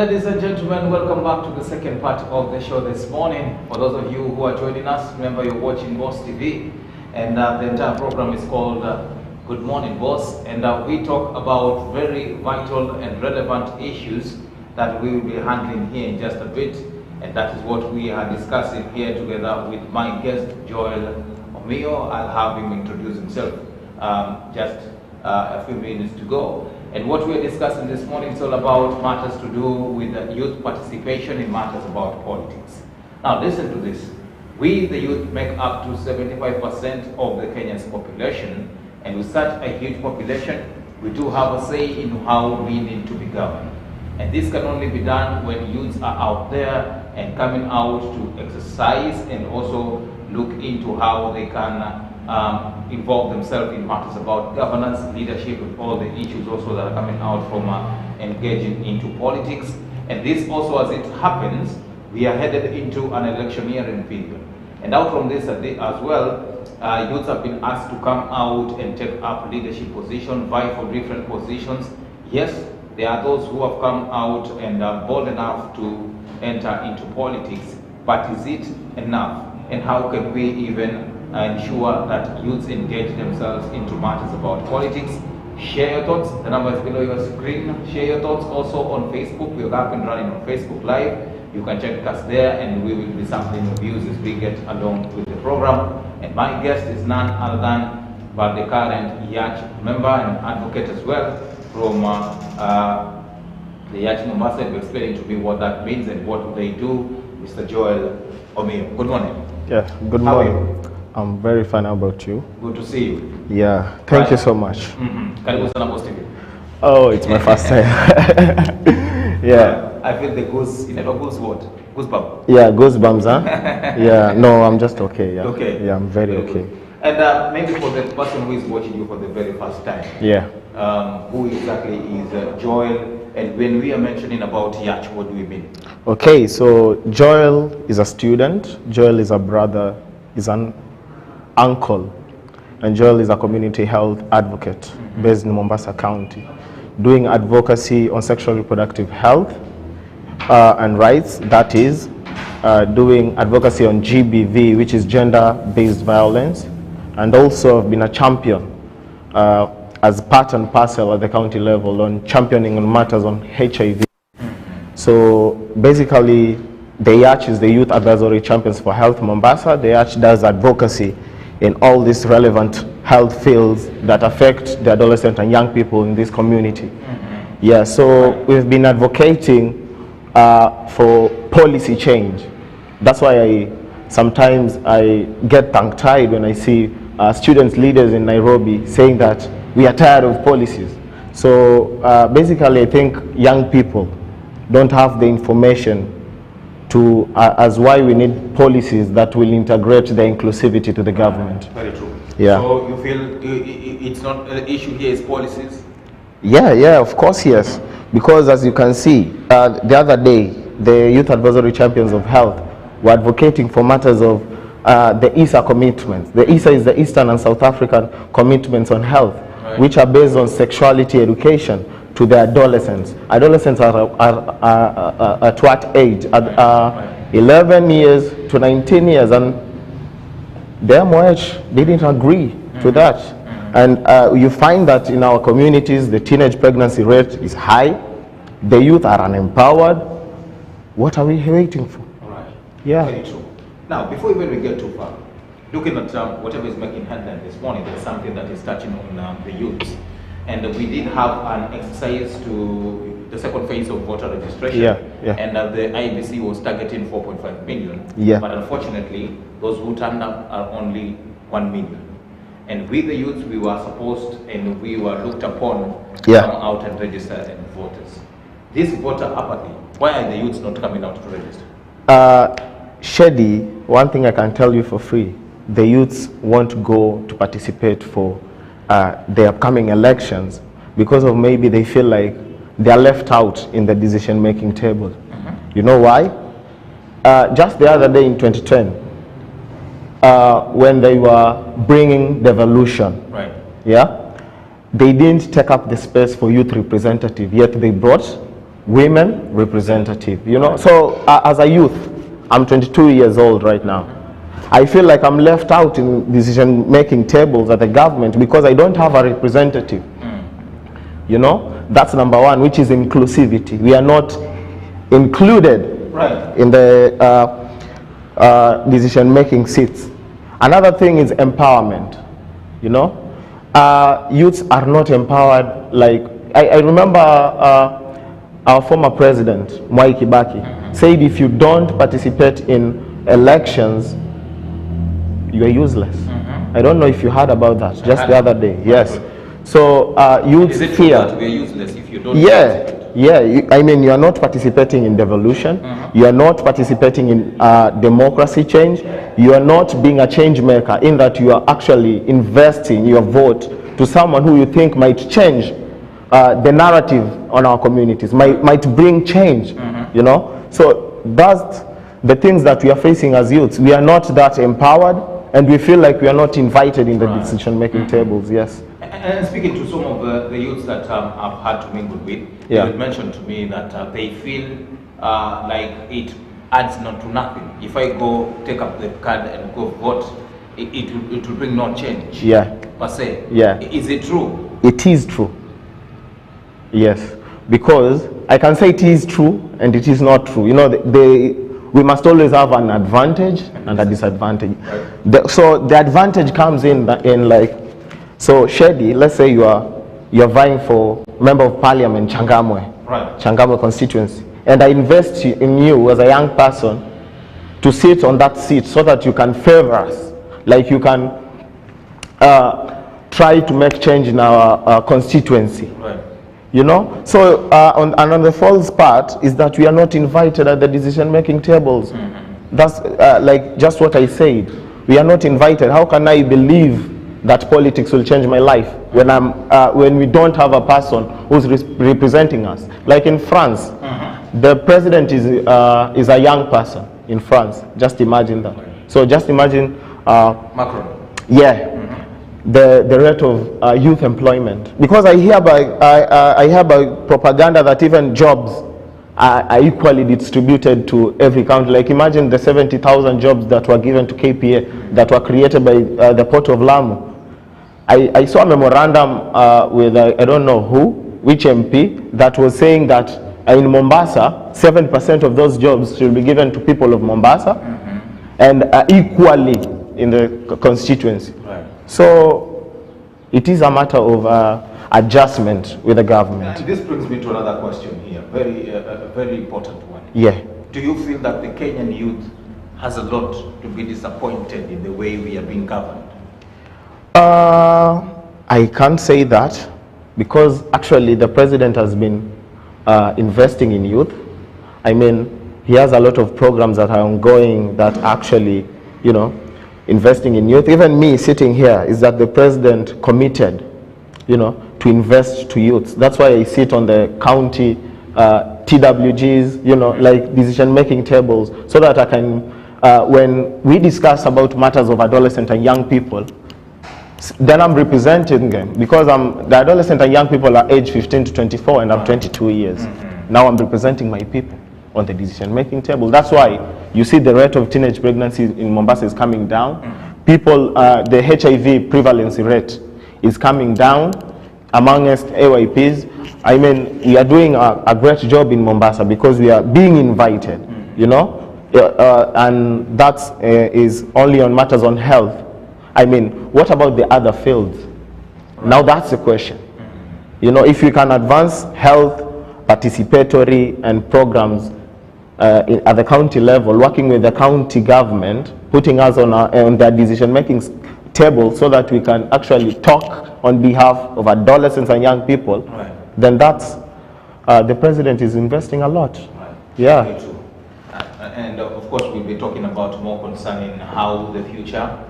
Ladies and gentlemen, welcome back to the second part of the show this morning. For those of you who are joining us, remember you're watching Boss TV, and the entire program is called Good Morning Boss, and we talk about very vital and relevant issues that we will be handling here in just a bit, and that is what we are discussing here together with my guest, Joel OMIYO. I'll have him introduce himself just a few minutes to go. And what we are discussing this morning is all about matters to do with youth participation in matters about politics. Now listen to this. We, the youth, make up to 75% of the Kenyan's population, and with such a huge population, we do have a say in how we need to be governed. And this can only be done when youths are out there and coming out to exercise and also look into how they can involve themselves in matters about governance, leadership, and all the issues also that are coming out from engaging into politics. And this also, as it happens, we are headed into an electioneering period. And out from this as well, youths have been asked to come out and take up leadership positions, vie for different positions. Yes, there are those who have come out and are bold enough to enter into politics, but is it enough? And how can we even ensure that youths engage themselves into matters about politics? Share your thoughts. The number is below your screen. Share your thoughts also on Facebook. We're up and running on Facebook Live. You can check us there, and we will be sampling your views as we get along with the program. And my guest is none other than but the current YACH member and advocate as well from the YACH MOMBASA, and explaining to me what that means and what they do, Mr. Joel OMIYO. Good morning. Yeah, good morning. How are you? I'm very fine. How about you? Good to see you. Yeah, thank you so much. Karibu sana Boss TV. Oh, it's my first time. Yeah. I feel the goose, you never goose what? Goosebumps. Yeah, goosebumps, huh? Yeah, no, I'm just okay. Yeah. Okay. Yeah, I'm very okay. Good. And maybe for the person who is watching you for the very first time. Yeah. Who exactly is Joel? And when we are mentioning about YACH, what do we mean? Okay, so Joel is a student. Joel is a brother. Is an uncle, and Joel is a community health advocate based in Mombasa County, doing advocacy on sexual reproductive health and rights. That is doing advocacy on GBV, which is gender-based violence, and also have been a champion as part and parcel at the county level on championing on matters on HIV. So basically, the YACH is the Youth Advisory Champions for Health Mombasa. The YACH does advocacy in all these relevant health fields that affect the adolescent and young people in this community. Yeah, so we've been advocating for policy change. That's why sometimes I get tongue-tied when I see student leaders in Nairobi saying that we are tired of policies. So basically, I think young people don't have the information to as why we need policies that will integrate the inclusivity to the government. Very true. Yeah. So you feel it's not the issue here is policies? Yeah, of course, yes. Because as you can see, the other day, the Youth Advisory Champions of Health were advocating for matters of the ESA commitments. The ESA is the Eastern and South African commitments on health, right, which are based on sexuality education to the adolescents. Adolescents are at what age? At 11 years to 19 years, and the MOH didn't agree to that. And you find that in our communities, the teenage pregnancy rate is high. The youth are unempowered. What are we waiting for? All right. Yeah. Very true. Now, before even we get too far, looking at whatever is making headline this morning, there's something that is touching on the youths. And we did have an exercise to the second phase of voter registration. Yeah. And the IBC was targeting 4.5 million. Yeah. But unfortunately, those who turned up are only 1 million. And with the youth, we were supposed and we were looked upon to come out and register as voters. This voter apathy, why are the youths not coming out to register? Shady, one thing I can tell you for free, the youths won't go to participate for the upcoming elections because of maybe they feel like they are left out in the decision-making table. You know why? Just the other day in 2010, when they were bringing devolution, right? Yeah, they didn't take up the space for youth representative, yet they brought women representative, you know. So as a youth, I'm 22 years old right now. I feel like I'm left out in decision-making tables at the government because I don't have a representative. You know, that's number one, which is inclusivity. We are not included in the decision-making seats. Another thing is empowerment. You know, youths are not empowered. Like I remember our former president, Mwai Kibaki, said if you don't participate in elections, you are useless. I don't know if you heard about that just the other day. Yes. So youths fear that we are useless if you don't I mean, you are not participating in devolution. You are not participating in democracy change. You are not being a change maker in that you are actually investing your vote to someone who you think might change the narrative on our communities, might bring change, you know. So that's the things that we are facing as youths. We are not that empowered, and we feel like we are not invited in the decision-making tables. Yes. And speaking to some of the youths that I've had to mingle with, they had mentioned to me that they feel like it adds not to nothing. If I go take up the card and go vote, it will bring no change. Per se. Is it true? It is true. Yes, because I can say it is true and it is not true. You know, we must always have an advantage and a disadvantage. So the advantage comes in like, so Shady, let's say you're vying for Member of Parliament, Changamwe, Changamwe constituency, and I invest in you as a young person to sit on that seat so that you can favor us, like you can try to make change in our constituency. You know, so on the false part is that we are not invited at the decision-making tables. That's like just what I said. We are not invited. How can I believe that politics will change my life when we don't have a person who's representing us? Like in France, the president is a young person in France. Just imagine that. So just imagine Macron. The rate of youth employment, because I hear by propaganda that even jobs are equally distributed to every country. Like imagine the 70,000 jobs that were given to KPA that were created by the Port of Lamu. I saw a memorandum with I don't know which MP, that was saying that in Mombasa 7% of those jobs should be given to people of Mombasa and equally in the constituency. So it is a matter of adjustment with the government. And this brings me to another question here, a very important one. Do you feel that the Kenyan youth has a lot to be disappointed in the way we are being governed? I can't say that, because actually the president has been investing in youth. I mean, he has a lot of programs that are ongoing that actually, you know, investing in youth. Even me sitting here is that the president committed, you know, to invest to youth. That's why I sit on the county TWGs, you know, like decision-making tables, so that I can, when we discuss about matters of adolescent and young people, then I'm representing them, because the adolescent and young people are age 15 to 24 and I'm 22 years. Now I'm representing my people on the decision-making table. That's why you see the rate of teenage pregnancy in Mombasa is coming down. People, the HIV prevalence rate is coming down amongst AYPs. I mean, we are doing a great job in Mombasa because we are being invited, you know, and that is only on matters on health. I mean, what about the other fields? Now that's the question. You know, if you can advance health, participatory and programs at the county level, working with the county government, putting us on their decision-making table so that we can actually talk on behalf of adolescents and young people, then that's, the president is investing a lot. Very true. And of course, we'll be talking about more concerning how the future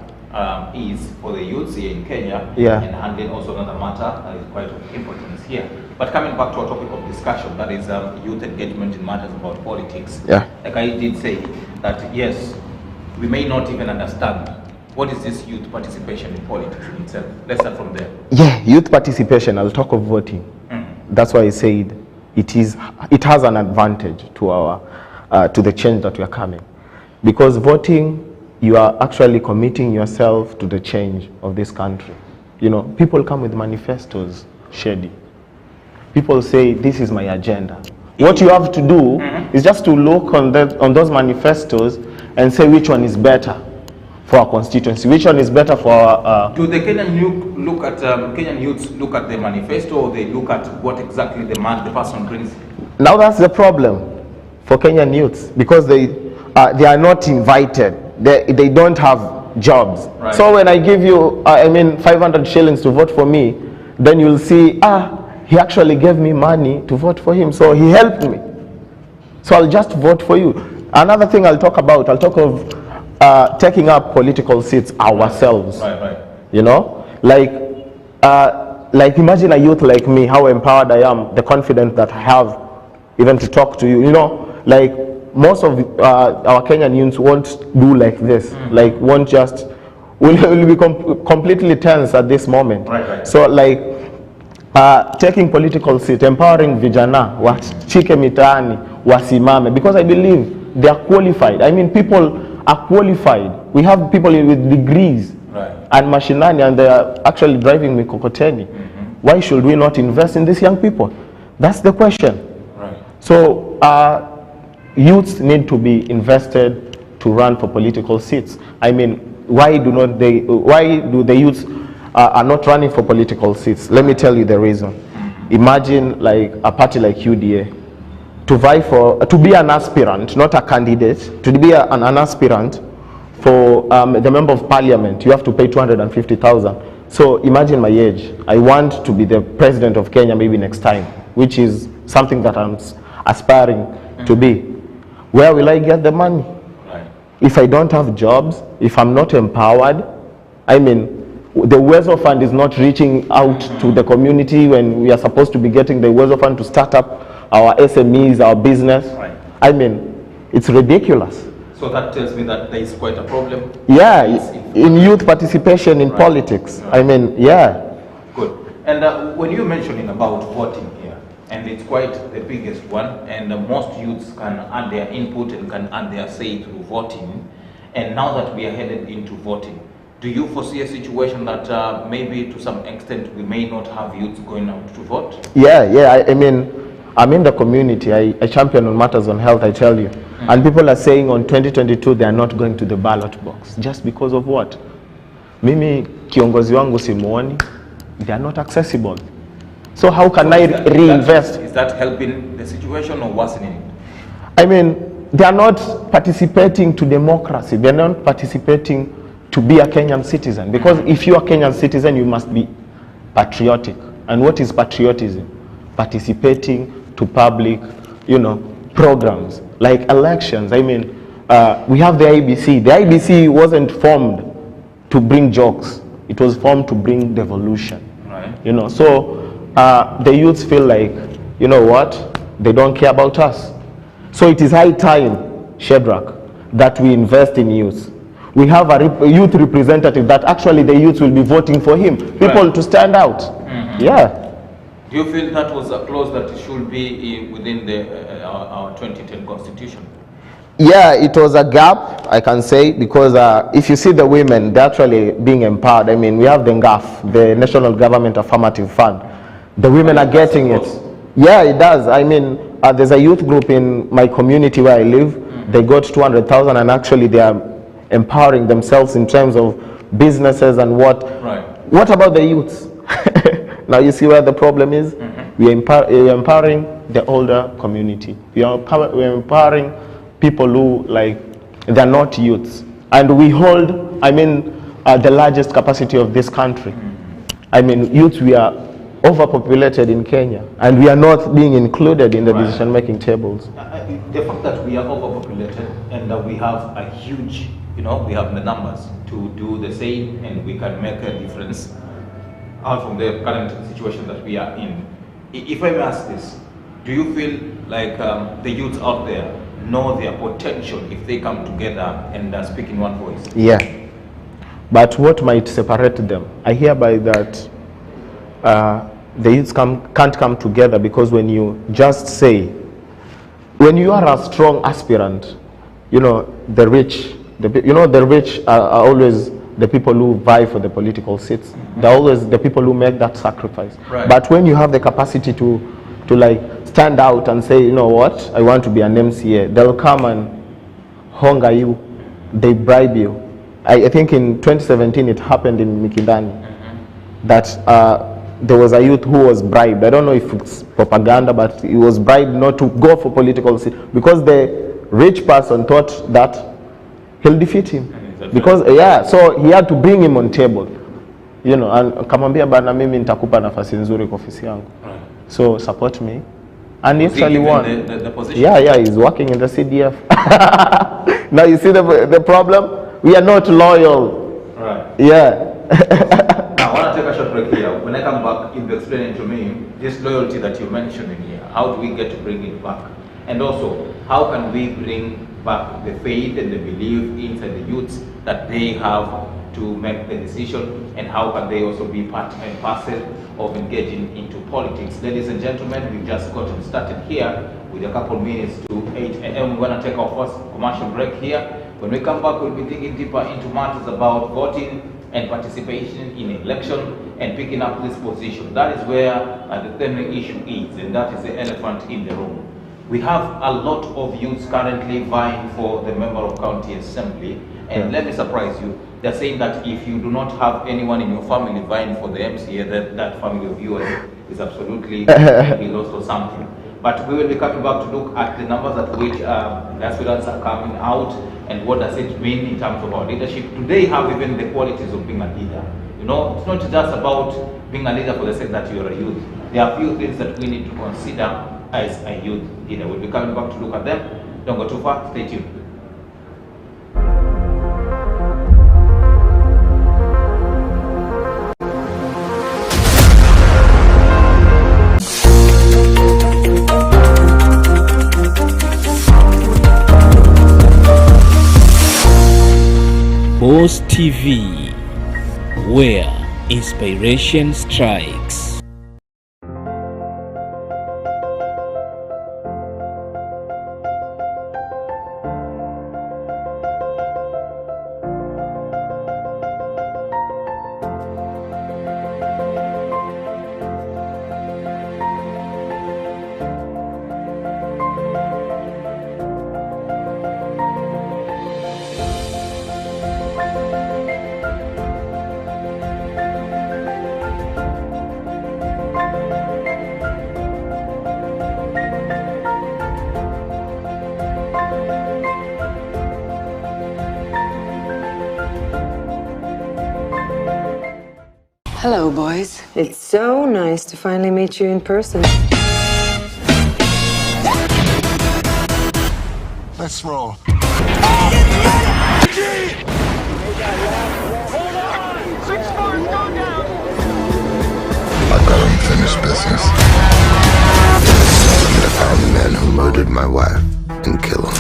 is for the youths here in Kenya, and handling also another matter that is quite of importance here. But coming back to our topic of discussion, that is youth engagement in matters about politics. Like I did say, that yes, we may not even understand what is this youth participation in politics in itself. Let's start from there. Youth participation, I'll talk of voting. That's why I said it has an advantage to our to the change that we are coming, because voting, you are actually committing yourself to the change of this country. You know, people come with manifestos, Shady. People say, this is my agenda. What you have to do is just to look on those manifestos and say which one is better for our constituency, which one is better for our... Do the Kenyan youths look at the manifesto, or they look at what exactly the person brings? Now that's the problem for Kenyan youths, because they are not invited. They don't have jobs. Right. So when I give you, 500 shillings to vote for me, then you'll see, he actually gave me money to vote for him, so he helped me. So I'll just vote for you. Another thing I'll talk of taking up political seats ourselves. Right. You know, like imagine a youth like me, how empowered I am, the confidence that I have even to talk to you. You know, like most of our Kenyan youths won't do like this. Like won't just, will be completely tense at this moment. Right. So like, taking political seat, empowering vijana, wachike mitaani, wasimame, because I believe they are qualified. I mean, people are qualified. We have people with degrees and machinani, and they are actually driving mikokoteni. Why should we not invest in these young people? That's the question. Right. So youths need to be invested to run for political seats. I mean, why do the youths are not running for political seats? Let me tell you the reason. Imagine like a party like UDA, to be an aspirant, not a candidate, to be an aspirant for the member of parliament, you have to pay 250,000. So imagine my age. I want to be the president of Kenya maybe next time, which is something that I'm aspiring to be. Where will I get the money? Right. If I don't have jobs, if I'm not empowered, I mean, the Uwezo Fund is not reaching out to the community when we are supposed to be getting the Uwezo Fund to start up our SMEs, our business. Right. I mean, it's ridiculous. So that tells me that there is quite a problem. Yeah, in youth participation in politics. Right. I mean, yeah. Good. And when you're mentioning about voting here, and it's quite the biggest one, and most youths can add their input and can add their say through voting, and now that we are headed into voting, do you foresee a situation that maybe to some extent we may not have youths going out to vote? Yeah. I mean, I'm in the community. I champion on matters on health, I tell you. And people are saying on 2022 they are not going to the ballot box. Just because of what? Mimi kiongozi wangu simuoni. They are not accessible. So how can I reinvest? Is that helping the situation or worsening it? I mean, they are not participating to democracy. They are not participating to be a Kenyan citizen, because if you are a Kenyan citizen, you must be patriotic. And what is patriotism? Participating to public, programs like elections. I mean, we have the IBC. The IBC wasn't formed to bring jokes. It was formed to bring devolution. Right. So the youths feel like, you know what? They don't care about us. So it is high time, Shadrack, that we invest in youth. We have a youth representative that actually the youth will be voting for him. People to stand out. Yeah. Do you feel that was a clause that should be within our 2010 constitution? Yeah, it was a gap, I can say, because if you see the women, they're actually being empowered. I mean, we have the NGAF, the National Government Affirmative Fund. The women are getting it. Yeah, it does. I mean, there's a youth group in my community where I live. They got 200,000, and actually they are empowering themselves in terms of businesses and what. Right. What about the youths? Now you see where the problem is. We are empowering the older community. We are empowering people who they're not youths, and we hold, the largest capacity of this country. I mean, youths, we are overpopulated in Kenya, and we are not being included in the decision-making tables. The fact that we are overpopulated and that we have a huge, we have the numbers to do the same, and we can make a difference out from the current situation that we are in. If I may ask this, do you feel like the youths out there know their potential if they come together and speak in one voice? Yeah, but what might separate them? I hereby that the youths can't come together, because when you just say, when you are a strong aspirant, you know, the rich are always the people who vie for the political seats. They're always the people who make that sacrifice. Right. But when you have the capacity to like stand out and say, you know what, I want to be an MCA, they'll come and hunger you, they bribe you. I think in 2017 it happened in Mikindani, that there was a youth who was bribed. I don't know if it's propaganda, but he was bribed not to go for political seat because the rich person thought that he'll defeat him. Because so he had to bring him on table, you know, and kamwambia bana, mimi nitakupa nafasi nzuri kwa ofisi yangu, so support me, and he actually won. The position? Yeah, he's working in the CDF. Now you see the problem. We are not loyal. Right. Yeah. Now I want to take a short break here. When I come back, you'll be explaining to me this loyalty that you're mentioning here. How do we get to bring it back? And also, how can we bring back the faith and the belief inside the youths that they have to make the decision, and how can they also be part and parcel of engaging into politics? Ladies and gentlemen, we've just gotten started here with a couple minutes to 8 a.m. We're going to take our first commercial break here. When we come back, we'll be digging deeper into matters about voting and participation in election and picking up this position. That is where the thorny issue is, and that is the elephant in the room. We have a lot of youths currently vying for the member of county assembly, and let me surprise you, they're saying that if you do not have anyone in your family vying for the MCA, that family of yours is absolutely lost or something. But we will be coming back to look at the numbers at which the aspirants are coming out, and what does it mean in terms of our leadership. Do they have even the qualities of being a leader? You know, it's not just about being a leader for the sake that you're a youth. There are a few things that we need to consider as a youth leader. We'll be coming back to look at them. Don't go too far, stay tuned. Boss TV, where inspiration strikes. Hello, boys. It's so nice to finally meet you in person. Let's roll. I've got unfinished business. I'm gonna find the man who murdered my wife and kill him.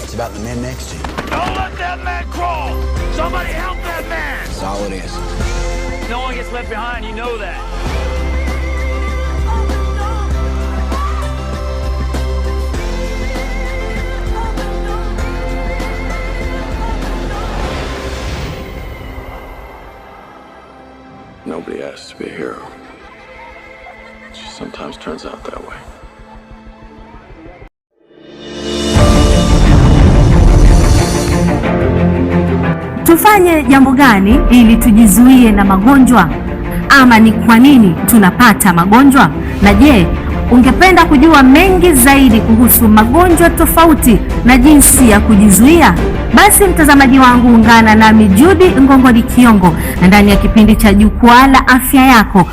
It's about the man next to you. Don't let that man crawl! Somebody help that man! That's all it is. No one gets left behind, you know that. Nobody has to be a hero. It just sometimes turns out that way. Tufanye jambo gani ili tujizuie na magonjwa? Ama ni kwa nini tunapata magonjwa? Na je, ungependa kujua mengi zaidi kuhusu magonjwa tofauti na jinsi ya kujizuia? Basi mtazamaji wangu, ungana nami Judy Ngongoni Kiongo na ndani ya kipindi cha Jukwaa la Afya Yako.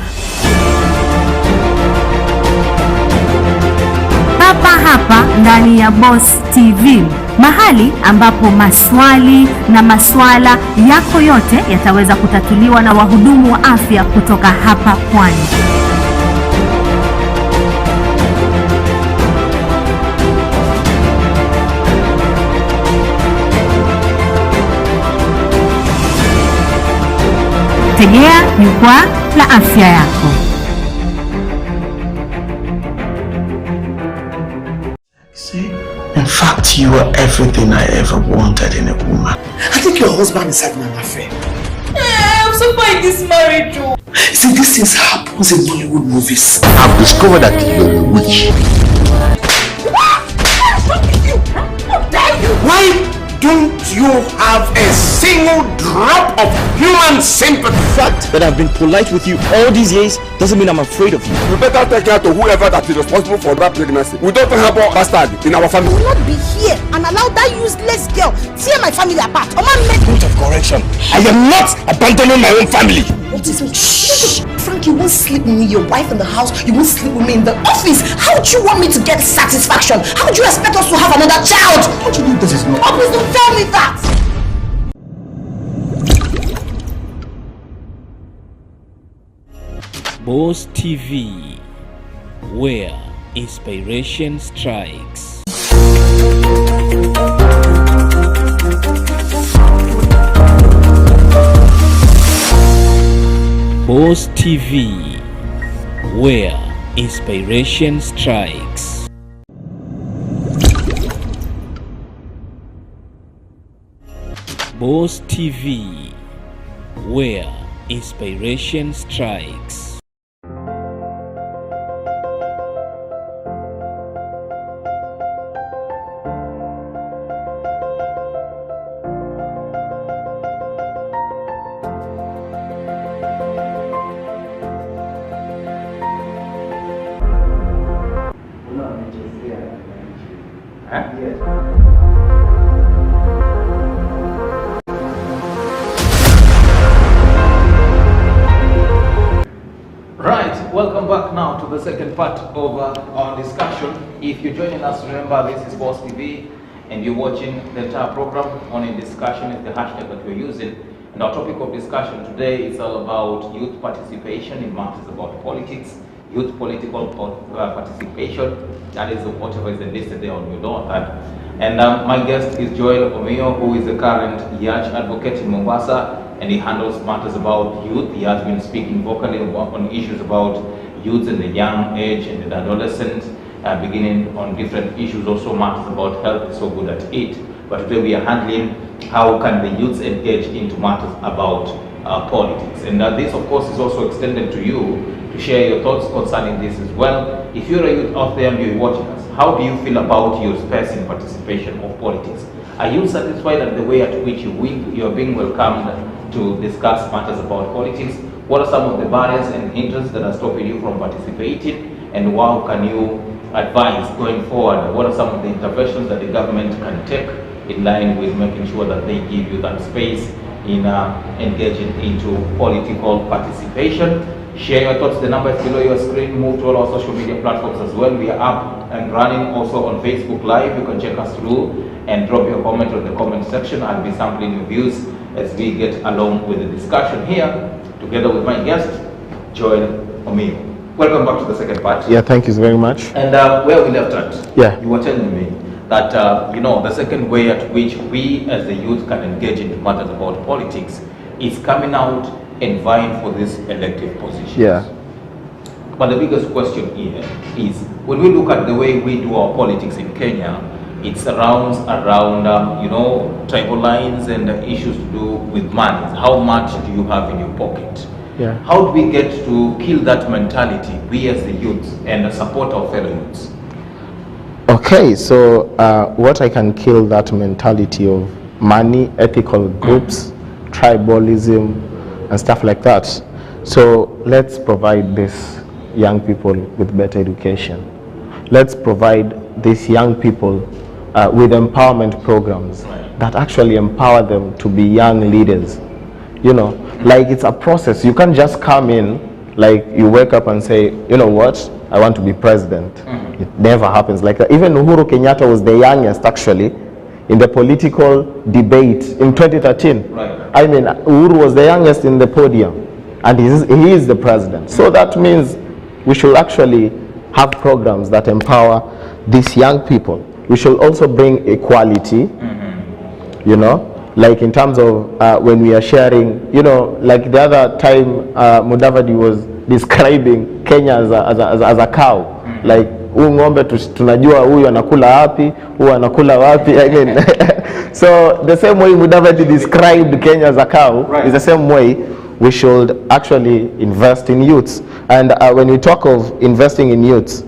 Hapa ndani ya Boss TV, mahali ambapo maswali na maswala yako yote yataweza kutatuliwa na wahudumu wa afya kutoka hapa Pwani. Tegea jukwaa la afya yako. See, in fact, you are everything I ever wanted in a woman. I think your husband is having an affair. I'm so far in this marriage, Joe. See, these things happens in Hollywood movies. I've discovered that you're a witch. Why don't you have a single drop of human sympathy? The fact that I've been polite with you all these years doesn't mean I'm afraid of you. You better take care to whoever that is responsible for that pregnancy. We don't have a bastard in our family. I will not be here and allow that useless girl tear my family apart. Point of correction. I am not abandoning my own family. What is it? Shh. Frank, you won't sleep with me, your wife in the house. You won't sleep with me in the office. How would you want me to get satisfaction? How would you expect us to have another child? What do you think this is not? Oh, please don't tell me that. Boss TV, where inspiration strikes. Boss TV, where inspiration strikes. Boss TV, where inspiration strikes. Right, welcome back now to the second part of our discussion. If you're joining us, remember this is Boss TV and you're watching the entire program. Morning discussion is the hashtag that we're using. And our topic of discussion today is all about youth participation in matters about politics, youth political participation. That is whatever is listed there on your door. And my guest is Joel OMIYO, who is the current YACH advocate in Mombasa, and he handles matters about youth. He has been speaking vocally on issues about youth in the young age and the adolescent, beginning on different issues, also matters about health, so good at it. But today we are handling how can the youths engage into matters about politics. And this, of course, is also extended to you to share your thoughts concerning this as well. If you're a youth out there and you're watching us, how do you feel about your space in participation of politics? Are you satisfied at the way at which you're being welcomed to discuss matters about politics? What are some of the barriers and hindrances that are stopping you from participating? And how can you advise going forward? What are some of the interventions that the government can take in line with making sure that they give you that space in engaging into political participation? Share your thoughts. The number is below your screen. Move to all our social media platforms as well. We are up and running also on Facebook Live. You can check us through and drop your comment on the comment section. I'll be sampling your views as we get along with the discussion here, together with my guest, Joel OMIYO. Welcome back to the second part. Yeah, thank you very much. And where we left at, you were telling me that, you know, the second way at which we as the youth can engage into matters about politics is coming out and vying for these elective positions. Yeah. But the biggest question here is, when we look at the way we do our politics in Kenya, it surrounds around, you know, tribal lines and issues to do with money. How much do you have in your pocket? Yeah. How do we get to kill that mentality, we as the youth, and support our fellow youths? Okay, so what I can kill that mentality of money, ethical groups, tribalism, and stuff like that. So let's provide these young people with better education. Let's provide these young people with empowerment programs that actually empower them to be young leaders. You know, like it's a process. You can't just come in, like you wake up and say, you know what, I want to be president. It never happens like that. Even Uhuru Kenyatta was the youngest actually in the political debate in 2013. I mean, Uhuru was the youngest in the podium, and he is the president. So that means we should actually have programs that empower these young people. We should also bring equality, you know, like in terms of when we are sharing, you know, like the other time Mudavadi was describing Kenya as a cow, like huyu ng'ombe tunajua huyu anakula wapi, huyu anakula wapi. I mean, so the same way Mudavadi described Kenya as a cow, is the same way we should actually invest in youths. And when we talk of investing in youths,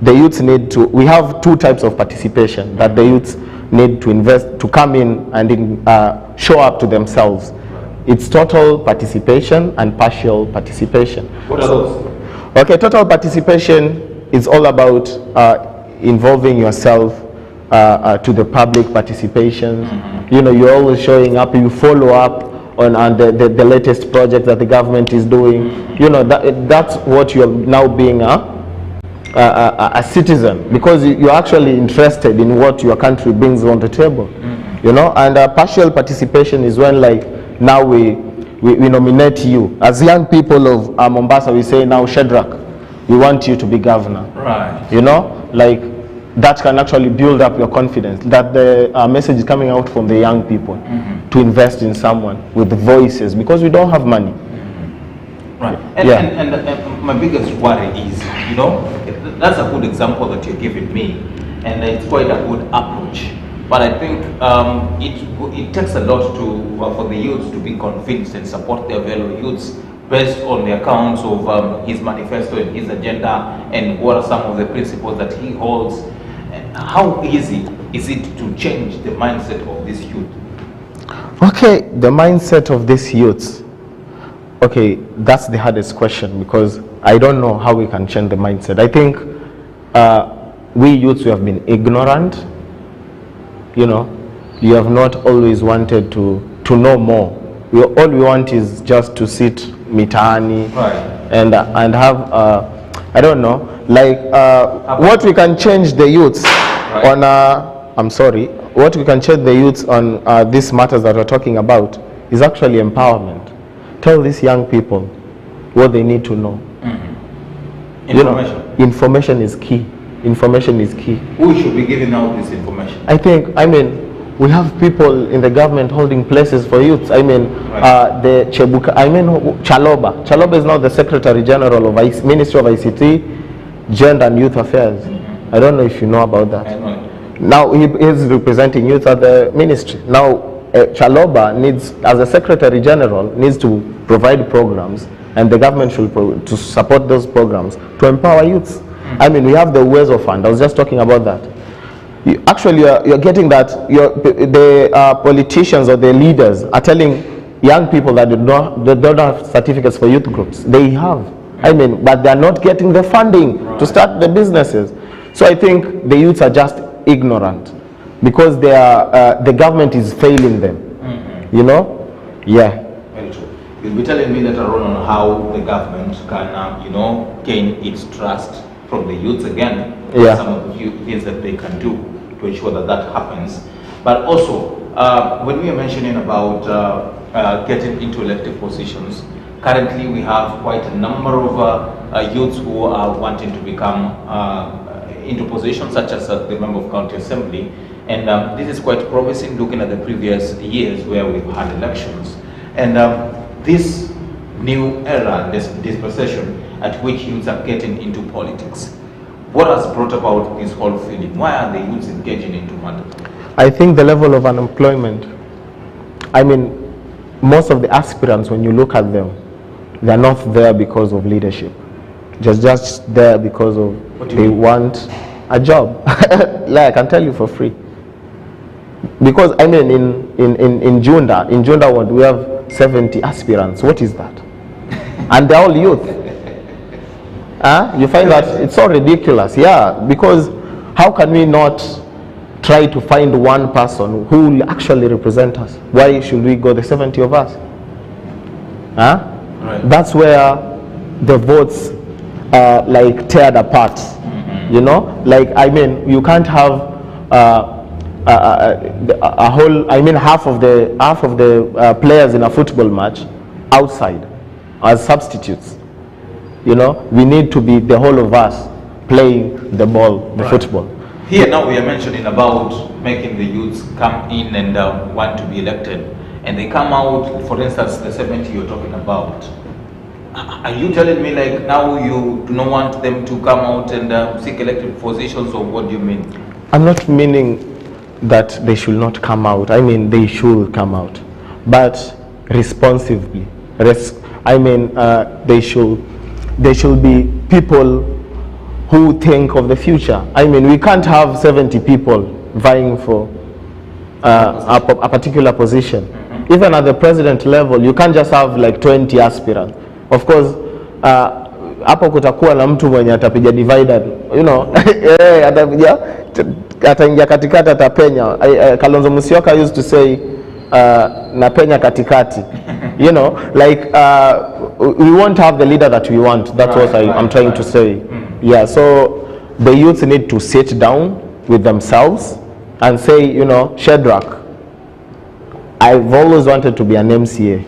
the youths need to, we have two types of participation that the youths need to invest, to come in and show up to themselves. It's total participation and partial participation. What are those? Okay, total participation is all about involving yourself to the public participations. You know, you're always showing up, you follow up on the latest project that the government is doing. You know, that's what you're now being a citizen, because you're actually interested in what your country brings on the table. You know, and partial participation is when, like, now we nominate you as young people of Mombasa. We say, now SHADRACK, we want you to be governor. Right. You know, like that can actually build up your confidence that the message is coming out from the young people to invest in someone with the voices, because we don't have money. Right. And my biggest worry is, you know, that's a good example that you're giving me, and it's quite a good approach. But I think it takes a lot for the youths to be convinced and support their fellow youths based on the accounts of his manifesto and his agenda, and what are some of the principles that he holds. How easy is it to change the mindset of this youth? Okay, the mindset of these youths. Okay, that's the hardest question, because I don't know how we can change the mindset. I think we youths, we have been ignorant. You know, you have not always wanted to know more. All we want is just to sit mitaani, and have I don't know, like what we can change the youths on what we can change the youths on these matters that we're talking about is actually empowerment. Tell these young people what they need to know. Information. You know, information is key. Information is key. Who should be giving out this information? I mean, we have people in the government holding places for youths. I mean, the Chebuka, Chaloba. Chaloba is now the Secretary General of Ministry of ICT, Gender and Youth Affairs. I don't know if you know about that. I know. Now he is representing youth at the ministry. Now Chaloba needs, as a Secretary General, needs to provide programs, and the government should to support those programs to empower youths. I mean, we have the Uwezo Fund. I was just talking about that. You're getting that the politicians or the leaders are telling young people that they don't have certificates for youth groups. They have. I mean, but they're not getting the funding to start the businesses. So I think the youths are just ignorant, because they are, the government is failing them. You know? Yeah. Very true. You'll be telling me later on how the government can, you know, gain its trust from the youths again. Yeah. Some of the few things that they can do to ensure that happens. But also, when we are mentioning about getting into elective positions, currently we have quite a number of youths who are wanting to become into positions such as the member of county assembly. And this is quite promising, looking at the previous years where we've had elections. And this new era, this dispensation at which youths are getting into politics, what has brought about this whole feeling? Why are the youths engaging into matters? I think the level of unemployment. I mean, most of the aspirants, when you look at them, they're not there because of leadership. Just there because of they want a job. Like I can tell you for free. Because I mean, in Junda what we have 70 aspirants. What is that? And they're all youth. You find that it's so ridiculous. Yeah, because how can we not try to find one person who will actually represent us? Why should we go the 70 of us? Right. That's where the votes are like teared apart. You know, like I mean, you can't have a whole. I mean, half of the players in a football match outside as substitutes. You know, we need to be the whole of us playing the ball, the football. Here now we are mentioning about making the youths come in and want to be elected, and they come out, for instance, the 70 you're talking about. Are you telling me like now you do not want them to come out and seek elected positions, or what do you mean? I'm not meaning that they should not come out. I mean they should come out, but responsibly. They should be people who think of the future. I mean, we can't have 70 people vying for a particular position. Even at the president level, you can't just have like 20 aspirants. Of course, hapo kutakuwa na mtu mwenye atapiga divided, you know, ataingia katikati, atapenya. Kalonzo Musyoka used to say, napenya katikati. You know, like we won't have the leader that we want. That's what I'm trying to say. Yeah, so the youth need to sit down with themselves and say, you know, SHADRACK, I've always wanted to be an MCA,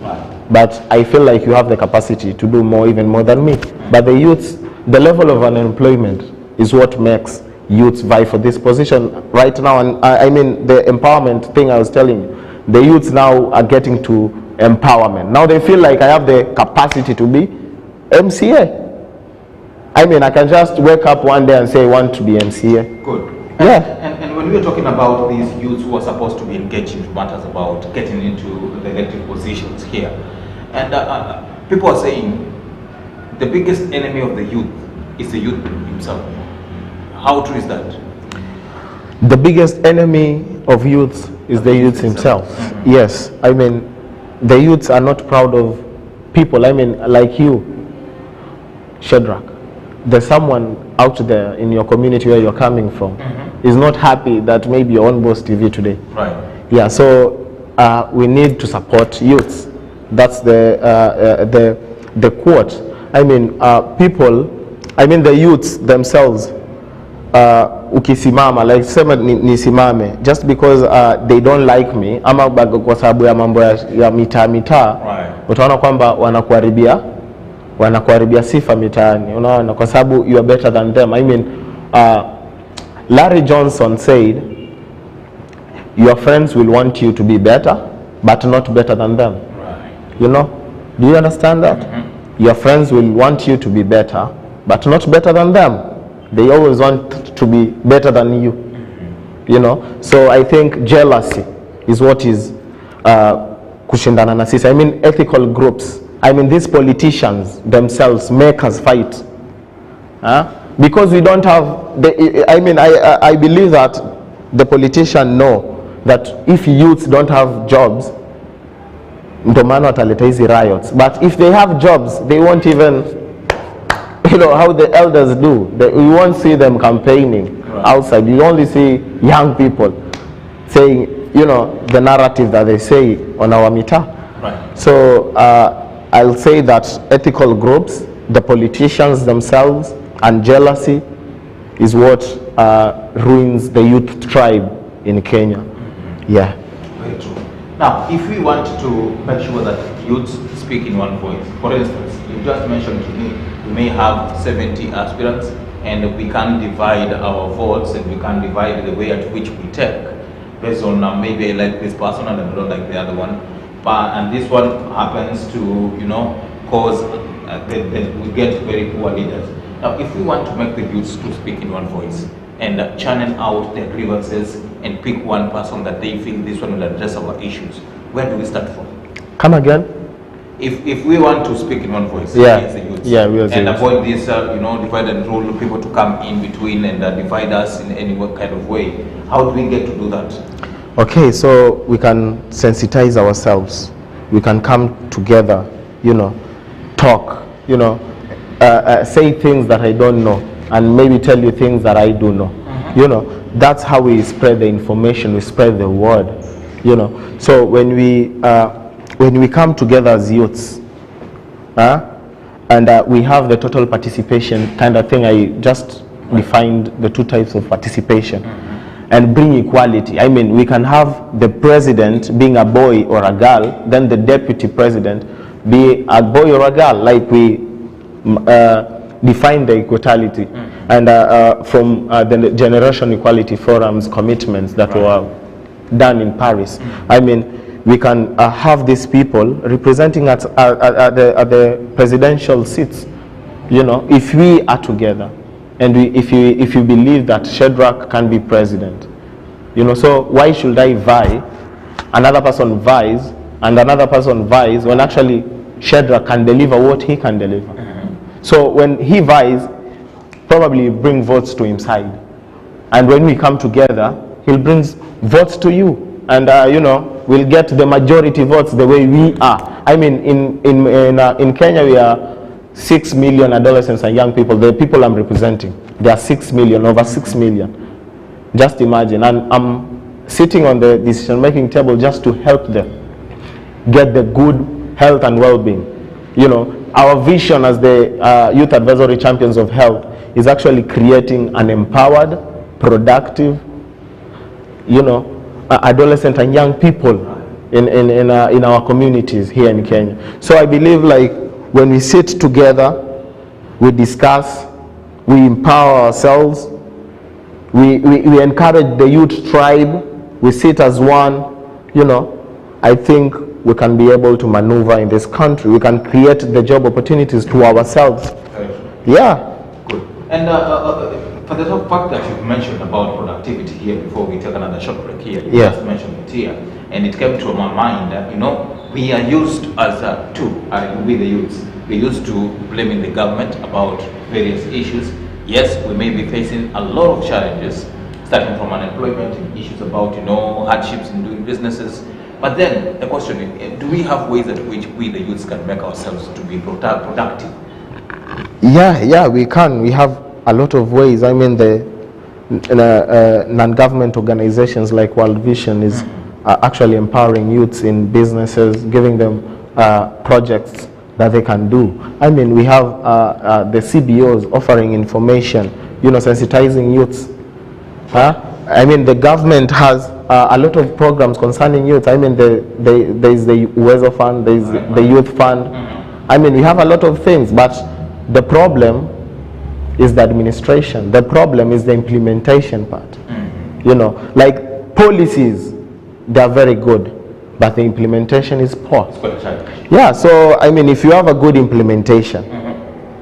but I feel like you have the capacity to do more, even more than me. But the youth, the level of unemployment is what makes youths vie for this position right now. And I mean, the empowerment thing I was telling you, the youths now are getting to empowerment. Now they feel like I have the capacity to be MCA. I mean, I can just wake up one day and say I want to be MCA. Good. Yeah. And when we are talking about these youths who are supposed to be engaged in matters about getting into the elected positions here, and people are saying the biggest enemy of the youth is the youth himself. How true is that? The biggest enemy of youth is the youth himself. Yes. I mean, the youths are not proud of people. I mean, like you, SHADRACK. There's someone out there in your community where you're coming from is not happy that maybe you're on Boss TV today. Right. Yeah, so we need to support youths. That's the quote. I mean, the youths themselves, ukisimama, like sema nisimame, just because they don't like me, ama kwa sababu ya mambo ya mitaa, utaona kwamba wanakuharibia sifa mitaani, unaona, kwa sababu you are better than them. I mean, Larry Johnson said, your friends will want you to be better, but not better than them. Right. You know, do you understand that? Your friends will want you to be better, but not better than them. They always want to be better than you. You know, so I think jealousy is what is kushindana na sisi. I mean, ethical groups. I mean, these politicians themselves make us fight. Because we don't have, I believe that the politicians know that if youths don't have jobs, ndo maana wataleta hizi riots. But if they have jobs, they won't even, you know, how the elders do. We won't see them campaigning outside. You only see young people saying, you know, the narrative that they say on our mita. Right. So, I'll say that ethical groups, the politicians themselves, and jealousy is what ruins the youth tribe in Kenya. Yeah. Very true. Now, if we want to make sure that youths speak in one voice, for instance, you just mentioned to me, we may have 70 aspirants, and we can divide our votes, and we can divide the way at which we take, based on maybe I like this person and I don't like the other one. And this one happens to, you know, cause we get very poor leaders. Now, if we want to make the youths to speak in one voice and channel out their grievances and pick one person that they feel this one will address our issues, where do we start from? Come again? If we want to speak in one voice, yeah, the youths, yeah, we and avoid this, you know, divide and rule, people to come in between and divide us in any kind of way, how do we get to do that? Okay, so we can sensitize ourselves. We can come together, you know, talk, you know, say things that I don't know, and maybe tell you things that I do know. You know, that's how we spread the information, we spread the word, you know. So when we come together as youths, and we have the total participation kind of thing, I just defined the two types of participation. And bring equality. I mean, we can have the president being a boy or a girl, then the deputy president be a boy or a girl, like we define the equality. And from the Generation Equality Forum's commitments that were done in Paris, I mean, we can have these people representing at the presidential seats, you know, if we are together, and if you believe that Shadrack can be president, you know, so why should I vie, another person vies, and another person vies, when actually Shadrack can deliver what he can deliver? So when he vies, probably bring votes to his side, and when we come together, he'll bring votes to you, and you know, we'll get the majority votes the way we are. I mean, in Kenya, we are 6 million adolescents and young people. The people I'm representing, there are 6 million, over 6 million. Just imagine, and I'm sitting on the decision-making table just to help them get the good health and well-being. You know, our vision as the Youth Advisory Champions of Health is actually creating an empowered, productive, you know, adolescent and young people in our communities here in Kenya. So I believe, like, when we sit together, we discuss, we empower ourselves, we encourage the youth tribe, we sit as one, you know, I think we can be able to maneuver in this country. We can create the job opportunities to ourselves. Yeah. Good. And for the top fact that you've mentioned about productivity here, before we take another short break here, you just mentioned it here, and it came to my mind that, you know, we are used as we the youths, we're used to blaming the government about various issues. Yes, we may be facing a lot of challenges, starting from unemployment, issues about, you know, hardships in doing businesses. But then the question is, do we have ways at which we the youths can make ourselves to be productive? Yeah, we can. We have a lot of ways. I mean, the non-government organizations like World Vision is actually empowering youths in businesses, giving them projects that they can do. I mean, we have the CBOs offering information, you know, sensitizing youths. I mean, the government has a lot of programs concerning youth. I mean, there is the Uwezo Fund, there is the Youth Fund. I mean, we have a lot of things, but the problem is the administration. The problem is the implementation part. You know, like policies, they are very good, but the implementation is poor. Yeah, so I mean, if you have a good implementation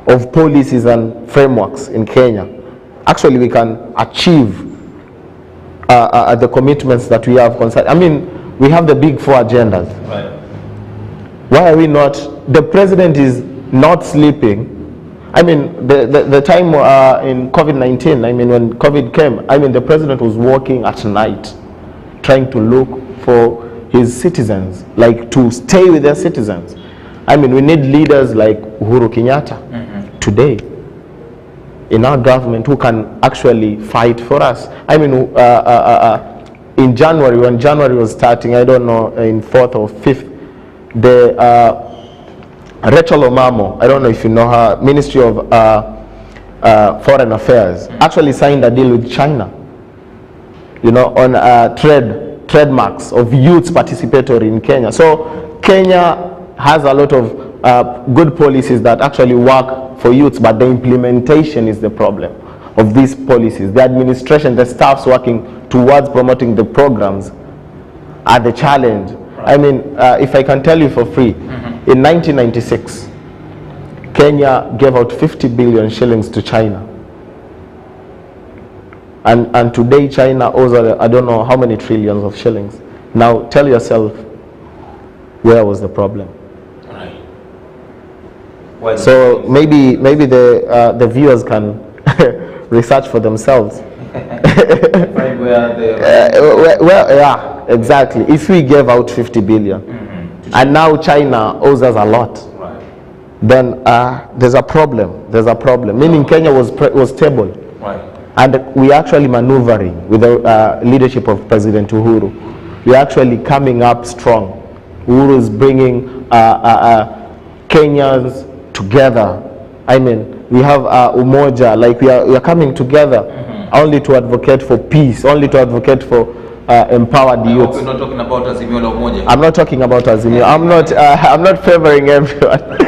of policies and frameworks in Kenya, actually we can achieve the commitments that we have concerned. I mean, we have the big 4 agendas. Right. Why are we not? The president is not sleeping. I mean, the time in COVID-19, I mean, when COVID came, I mean, the president was working at night, trying to look for his citizens, like to stay with their citizens. I mean, we need leaders like Uhuru Kenyatta today in our government who can actually fight for us. I mean, in January, when January was starting, I don't know, in 4th or 5th, the Rachel Omamo, I don't know if you know her, Ministry of Foreign Affairs, actually signed a deal with China, you know, on trademarks of youth participatory in Kenya. So Kenya has a lot of good policies that actually work for youths, but the implementation is the problem of these policies. The administration, the staffs working towards promoting the programs are the challenge. I mean, if I can tell you for free, in 1996, Kenya gave out 50 billion shillings to China. And today China owes, I don't know how many trillions of shillings. Now tell yourself, where was the problem? Right. So maybe the viewers can research for themselves. Well, yeah, exactly. If we gave out 50 billion, and now China owes us a lot, then there's a problem. There's a problem. Meaning Kenya was stable. Right. And we're actually maneuvering with the leadership of President Uhuru. We're actually coming up strong. Uhuru is bringing Kenyans together. I mean, we have Umoja, like we are coming together only to advocate for peace, only to advocate for empowered youth. You're not talking about Azimio la Umoja. I'm not talking about Azimio. I'm not favoring everyone.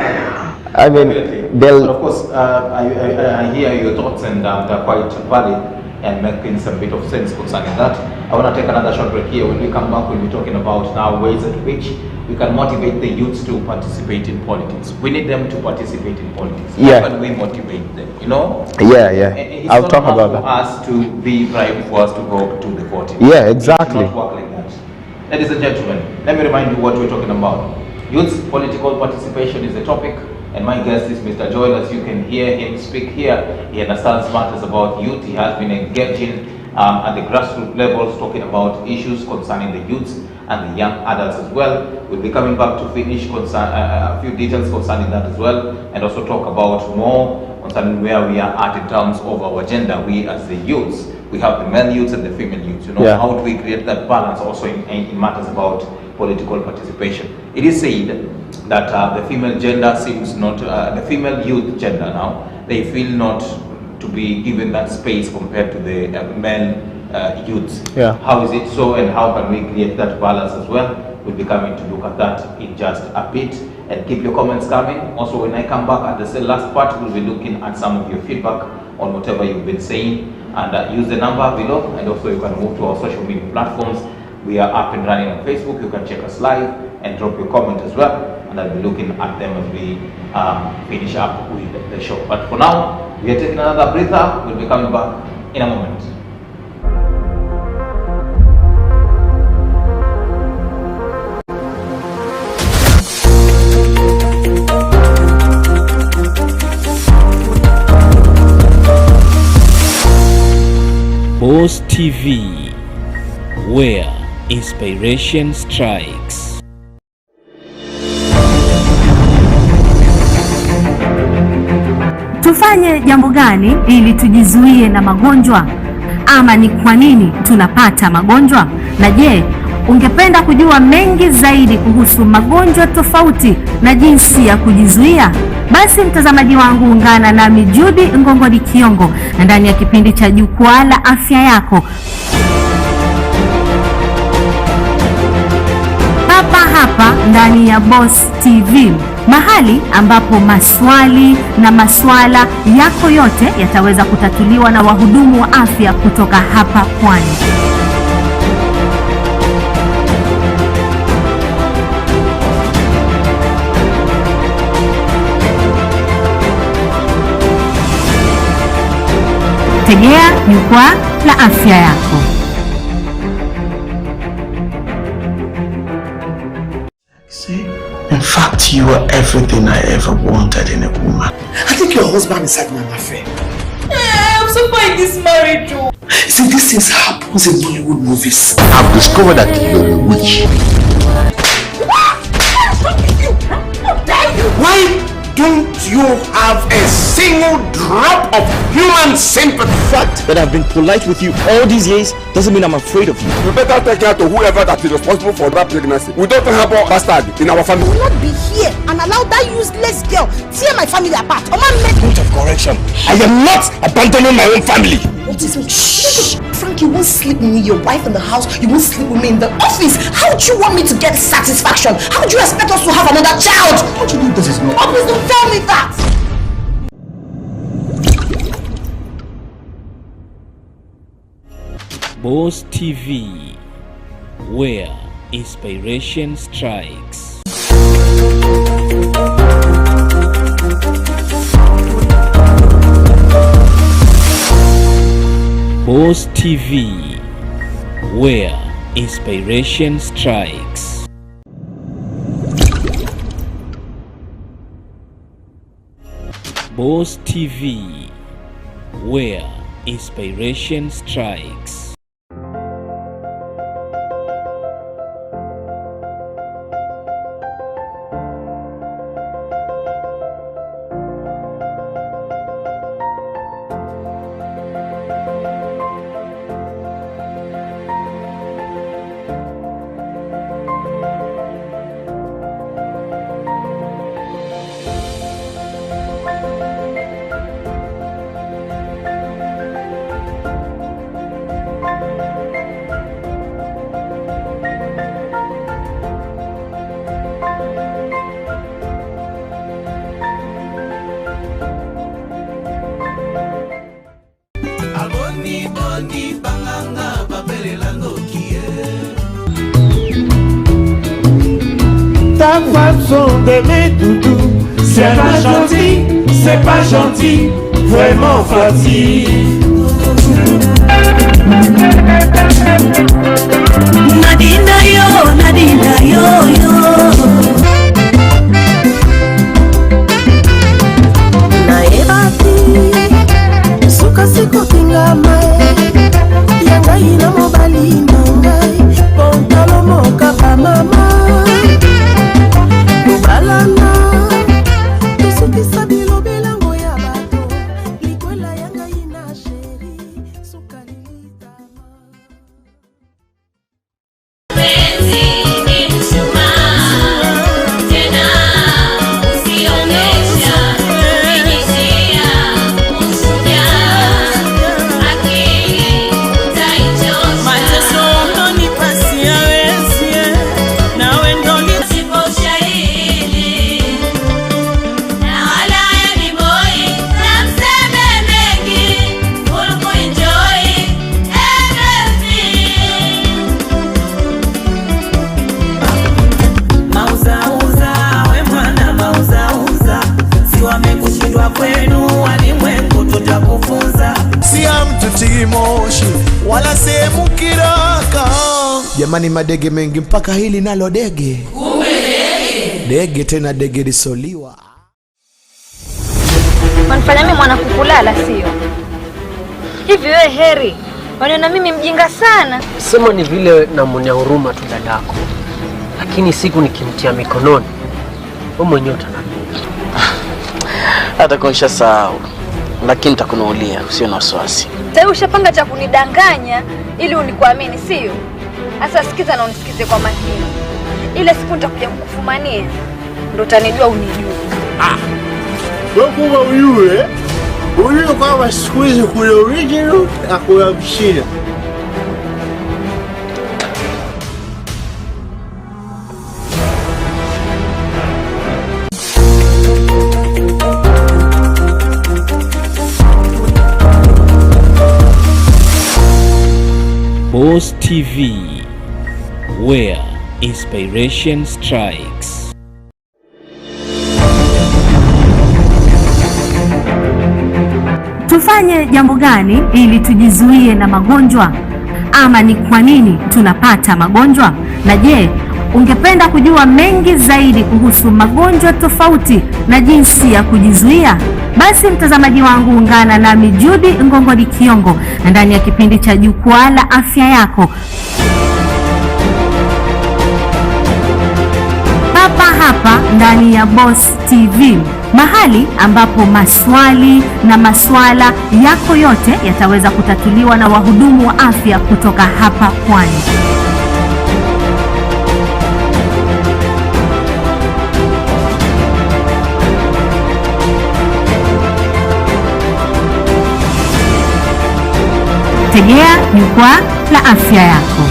I mean, but of course, I hear your thoughts, and they're quite valid and making some bit of sense concerning that. I want to take another short break here. When we come back, we'll be talking about now ways at which we can motivate the youths to participate in politics. We need them to participate in politics. Yeah. How can we motivate them? You know? Yeah. It's I'll not talk about for that. us to be bribed for us to go to the voting. Yeah, exactly. It does not work like that. Ladies and gentlemen, let me remind you what we're talking about. Youth political participation is the topic, and my guest is Mr. Joel. As you can hear him speak here, he understands matters about youth. He has been engaging at the grassroots levels, talking about issues concerning the youths and the young adults as well. We'll be coming back to finish a few details concerning that as well, and also talk about more concerning where we are at in terms of our gender. We as the youths, we have the male youths and the female youths. You know, how do we create that balance also in matters about political participation? It is said that the female gender seems not, the female youth gender now, they feel not to be given that space compared to the male youths. How is it so, and how can we create that balance as well? We'll be coming to look at that in just a bit, and keep your comments coming. Also, when I come back at the last part, we'll be looking at some of your feedback on whatever you've been saying, and use the number below, and also you can move to our social media platforms. We are up and running on Facebook. You can check us live and drop your comment as well, and I'll be looking at them as we finish up with the show. But for now, we are taking another breather. We'll be coming back in a moment. Boss TV, where inspiration strikes. Tufanye jambo gani ili tujizuie na magonjwa? Ama ni kwa nini tunapata magonjwa? Na je, ungependa kujua mengi zaidi kuhusu magonjwa tofauti na jinsi ya kujizuia? Basi mtazamaji wangu, ungana nami Judy Ngongoni Kiongo na ndani ya kipindi cha Jukwaa la Afya Yako, hapa ndani ya Boss TV, mahali ambapo maswali na maswala yako yote yataweza kutatuliwa na wahudumu wa afya kutoka hapa Pwani. Tegea Jukwaa la Afya Yako. In fact, you are everything I ever wanted in a woman. I think your husband is having an affair. I'm so fine this marriage. See, these things happens in Hollywood movies. I've discovered that you're a witch. Why don't you have a single drop of human sympathy? The fact that I've been polite with you all these years doesn't mean I'm afraid of you. You better take care to whoever that is responsible for that pregnancy. We don't have a bastard in our family. I will not be here and allow that useless girl tear my family apart. Point of correction. I am not abandoning my own family. What is it? Shh! Frank, you won't sleep with me, your wife in the house. You won't sleep with me in the office. How do you want me to get satisfaction? How do you expect us to have another child? What do you do? This is not. Oh, please don't tell me that. Boss TV, where inspiration strikes. Boss TV, where inspiration strikes. Boss TV, where inspiration strikes. sa façon d'aimer doudou. C'est pas gentil, vraiment facile. Nadina yo yo. Suka siko tingama yanga ina mobali nongai pontalo moka pa mama kubalana tusukisa bilo belango ya bato likwela yanga ina sheri suka lilita wala sehemu kiraka. Jamani, madege mengi mpaka hili nalo dege. Kumbe dege. Dege tena dege lisoliwa. Wanifanya mimi mwana kukulala sio? Hivi wewe Heri, wanaona mimi mjinga sana? Sema ni vile namuonea huruma tu dadako. Lakini siku nikimtia mikononi, wewe mwenyewe utanambia. Hata konsha sahau. Lakini nitakunuulia, usio na wasiwasi. Sasa ushapanga cha kunidanganya ili unikuamini sio? Sasa sikiza na unisikize kwa makini. Ile siku nitakuja kukufumania ndio utanijua unijue. Wewe kuma uyue. Uyue kama siku hizi kule original na kule mshina. Boss TV, where inspiration strikes. Tufanye jambo gani ili tujizuie na magonjwa? Ama ni kwa nini tunapata magonjwa? Na je, ungependa kujua mengi zaidi kuhusu magonjwa tofauti na jinsi ya kujizuia? Basi mtazamaji wangu, ungana nami Judy Ngongoni Kiongo ndani ya kipindi cha Jukwaa la Afya Yako. Papa hapa ndani ya Boss TV, mahali ambapo maswali na maswala yako yote yataweza kutatuliwa na wahudumu wa afya kutoka hapa Pwani. Tegea Jukwaa la Afya Yako.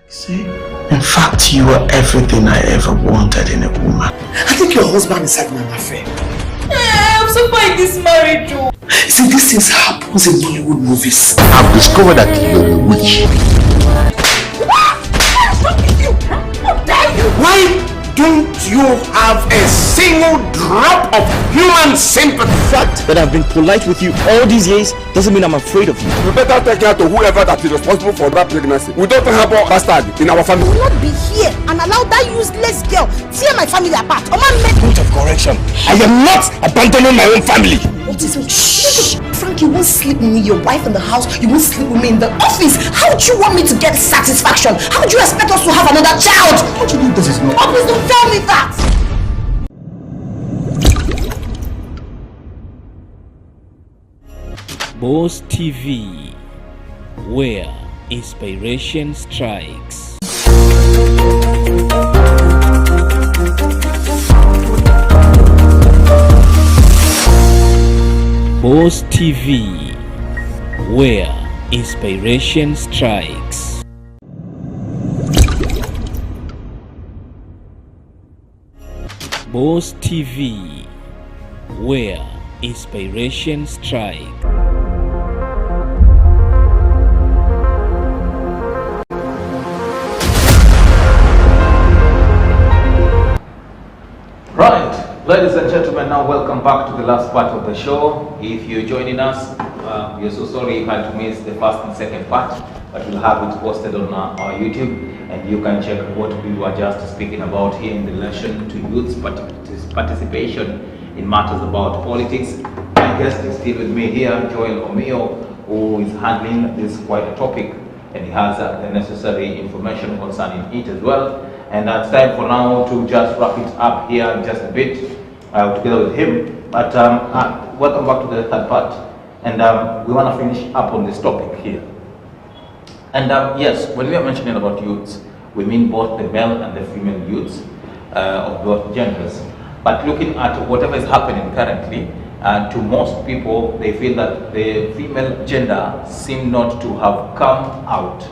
See, in fact, you are everything I ever wanted in a woman. I think your husband is having an affair. I'm so fine this marriage. See, these things happen in Hollywood movies. I've discovered that you're a witch. Why don't you have a single drop of human sympathy? The fact that I've been polite with you all these years doesn't mean I'm afraid of you. You better take care to whoever that is responsible for that pregnancy. We don't have a bastard in our family. I will not be here and allow that useless girl tear my family apart. Point of correction. I am not abandoning my own family. What is it? Shh! Frank, you won't sleep with me, your wife in the house. You won't sleep with me in the office. How do you want me to get satisfaction? How do you expect us to have another child? What do you mean this is not? Oh, please don't tell me that! Boss TV, where inspiration strikes. Boss TV, where inspiration strikes. Boss TV, where inspiration strikes. Ladies and gentlemen, now welcome back to the last part of the show. If you're joining us, we're so sorry you had to miss the first and second part, but we'll have it posted on our YouTube, and you can check what we were just speaking about here in relation to youth's participation in matters about politics. My guest is still with me here, Joel Omiyo, who is handling this quite a topic, and he has the necessary information concerning it as well. And it's time for now to just wrap it up here just a bit together with him. But welcome back to the third part, and we want to finish up on this topic here. And yes, when we are mentioning about youths, we mean both the male and the female youths of both genders. But looking at whatever is happening currently, to most people, they feel that the female gender seem not to have come out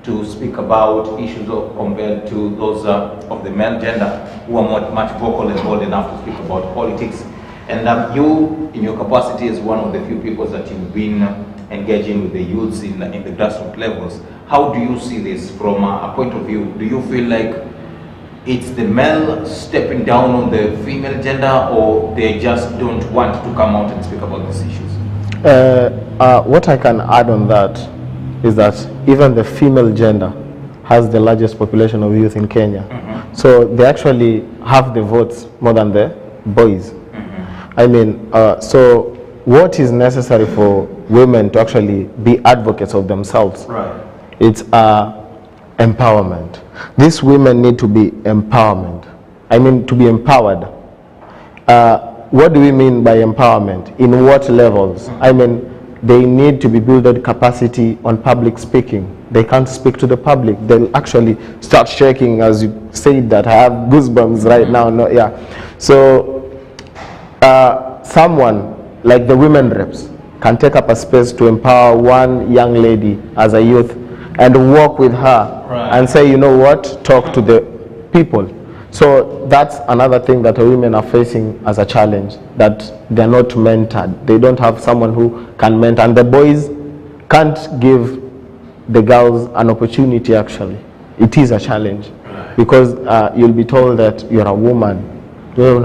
to speak about issues compared to those of the male gender, who are much vocal and bold enough to speak about politics. And you, in your capacity as one of the few people that you've been engaging with the youths in the grassroots levels, how do you see this from a point of view? Do you feel like it's the male stepping down on the female gender, or they just don't want to come out and speak about these issues? What I can add on that is that even the female gender has the largest population of youth in Kenya. So they actually have the votes more than the boys. I mean, so what is necessary for women to actually be advocates of themselves? Right. It's empowerment. These women need to be empowerment. I mean, to be empowered. What do we mean by empowerment? In what levels? I mean, they need to be builded capacity on public speaking. They can't speak to the public. They'll actually start shaking, as you said that. I have goosebumps right now. No, yeah. So someone like the women reps can take up a space to empower one young lady as a youth and walk with her and say, you know what, talk to the people. So that's another thing that the women are facing as a challenge, that they're not mentored. They don't have someone who can mentor, and the boys can't give the girls an opportunity. Actually, it is a challenge because you'll be told that you're a woman. Like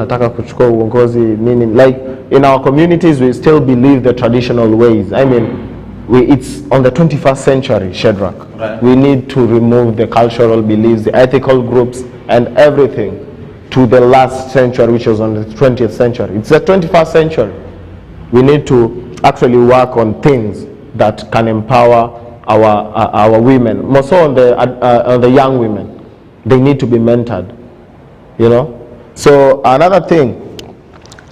in our communities, we still believe the traditional ways. I mean, it's on the 21st century, Shadrack. Right. We need to remove the cultural beliefs, the ethical groups, and everything to the last century, which was on the 20th century. It's the 21st century. We need to actually work on things that can empower our women, more so on the young women. They need to be mentored, you know. So another thing,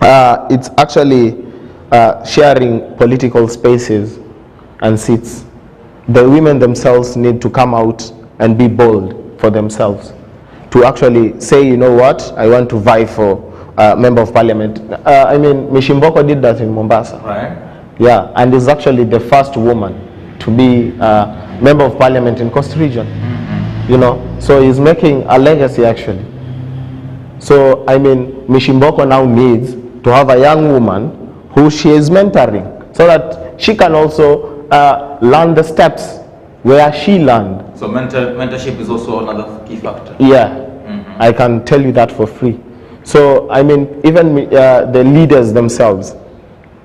it's actually sharing political spaces and seats. The women themselves need to come out and be bold for themselves, to actually say, you know what, I want to vie for member of parliament. I mean, Mishimboko did that in Mombasa. Right. Yeah, and is actually the first woman to be member of parliament in Coast Region. You know, so he's making a legacy actually. So, I mean, Mishimboko now needs to have a young woman who she is mentoring, so that she can also learn the steps where she learned. So mentorship is also another key factor. Yeah, I can tell you that for free. So, I mean, even the leaders themselves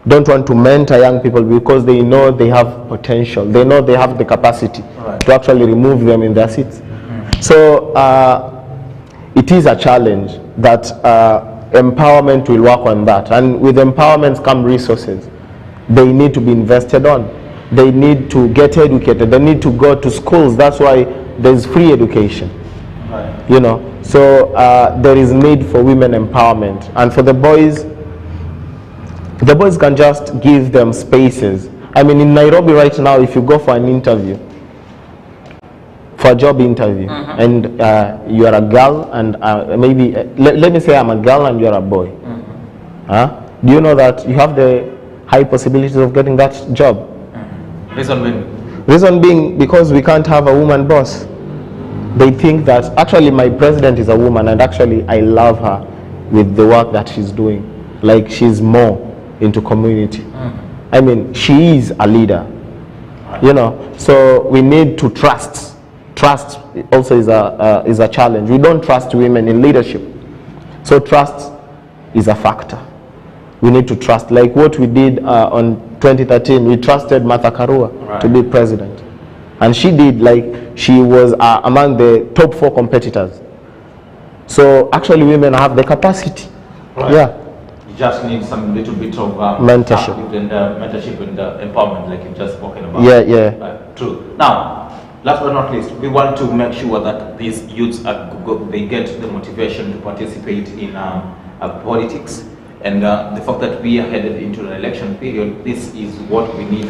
don't want to mentor young people because they know they have potential. They know they have the capacity to actually remove them in their seats. So, it is a challenge that empowerment will work on that. And with empowerment come resources. They need to be invested on. They need to get educated. They need to go to schools. That's why there's free education. Right. You know, so there is need for women empowerment. And for the boys can just give them spaces. I mean, in Nairobi right now, if you go for an interview, for a job interview, and you are a girl, and maybe, let me say I'm a girl and you're a boy. Do you know that you have the high possibilities of getting that job? Reason being? Reason being because we can't have a woman boss. They think that actually my president is a woman, and actually I love her with the work that she's doing. Like, she's more into community. I mean, she is a leader, you know. So we need to trust. Trust also is a challenge. We don't trust women in leadership. So trust is a factor. We need to trust, like what we did on 2013, we trusted Martha Karua to be president. And she did, like, she was among the top 4 competitors. So actually women have the capacity. Yeah. You just need some little bit of mentorship and empowerment, like you've just spoken about. Yeah. True. Now, last but not least, we want to make sure that these youths they get the motivation to participate in politics. And the fact that we are headed into an election period, this is what we need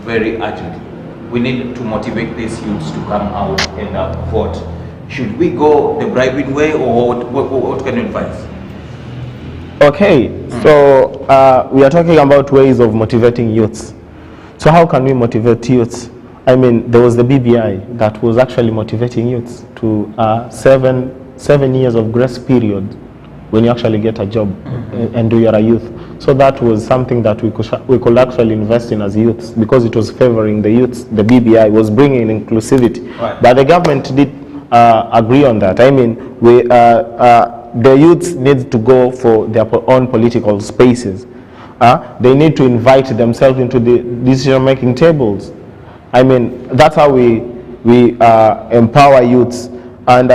very urgently. We need to motivate these youths to come out and vote. Should we go the bribing way, or what can you advise? Okay, so we are talking about ways of motivating youths. So how can we motivate youths? I mean, there was the BBI that was actually motivating youths to 7 years of grace period when you actually get a job and do you're a youth. So that was something that we could actually invest in as youths, because it was favoring the youths. The BBI was bringing inclusivity, but the government did agree on that. I mean, the youths need to go for their own political spaces. They need to invite themselves into the decision-making tables. I mean, that's how we empower youths. And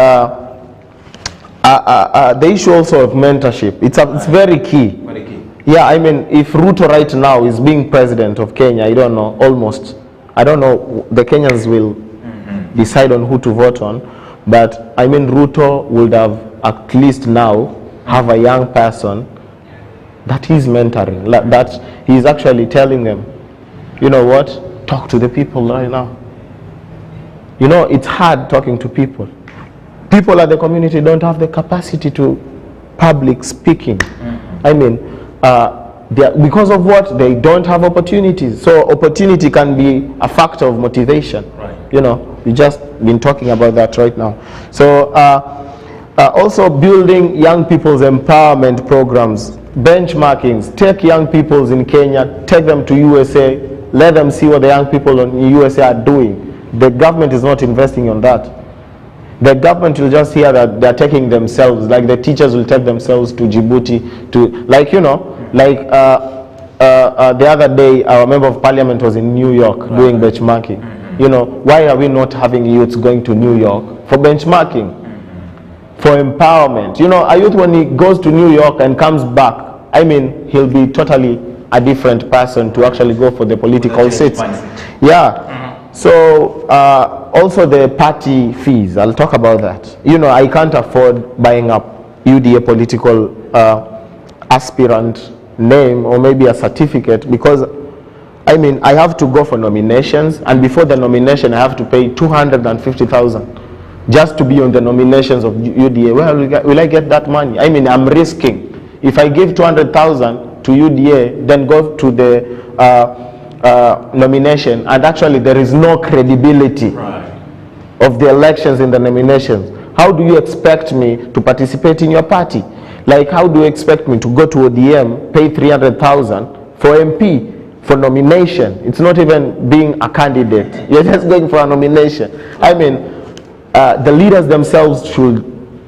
the issue also of mentorship, it's very key. Yeah, I mean, if Ruto right now is being president of Kenya, I don't know, the Kenyans will decide on who to vote on, but I mean, Ruto would have at least now have a young person that he's mentoring, that he's actually telling them, you know what, talk to the people right now. You know, it's hard talking to people. People at the community don't have the capacity to public speaking. I mean, because of what? They don't have opportunities. So opportunity can be a factor of motivation. You know, we just been talking about that right now. So also building young people's empowerment programs, benchmarkings. Take young people in Kenya, take them to USA, let them see what the young people in USA are doing. The government is not investing on that. The government will just hear that they're taking themselves, like the teachers will take themselves to Djibouti, to, like, you know, like the other day our member of parliament was in New York doing benchmarking. You know, why are we not having youths going to New York for benchmarking, for empowerment? You know, a youth, when he goes to New York and comes back, I mean, he'll be totally a different person to actually go for the political seats. Yeah. So also the party fees, I'll talk about that. You know, I can't afford buying up UDA political aspirant name or maybe a certificate, because I mean, I have to go for nominations, and before the nomination I have to pay 250,000 just to be on the nominations of UDA. Where will I get that money? I mean, I'm risking. If I give 200,000 to UDA, then go to the nomination, and actually there is no credibility of the elections in the nominations. How do you expect me to participate in your party? Like, how do you expect me to go to ODM, pay 300,000 for MP, for nomination? It's not even being a candidate. You're just going for a nomination. I mean, the leaders themselves should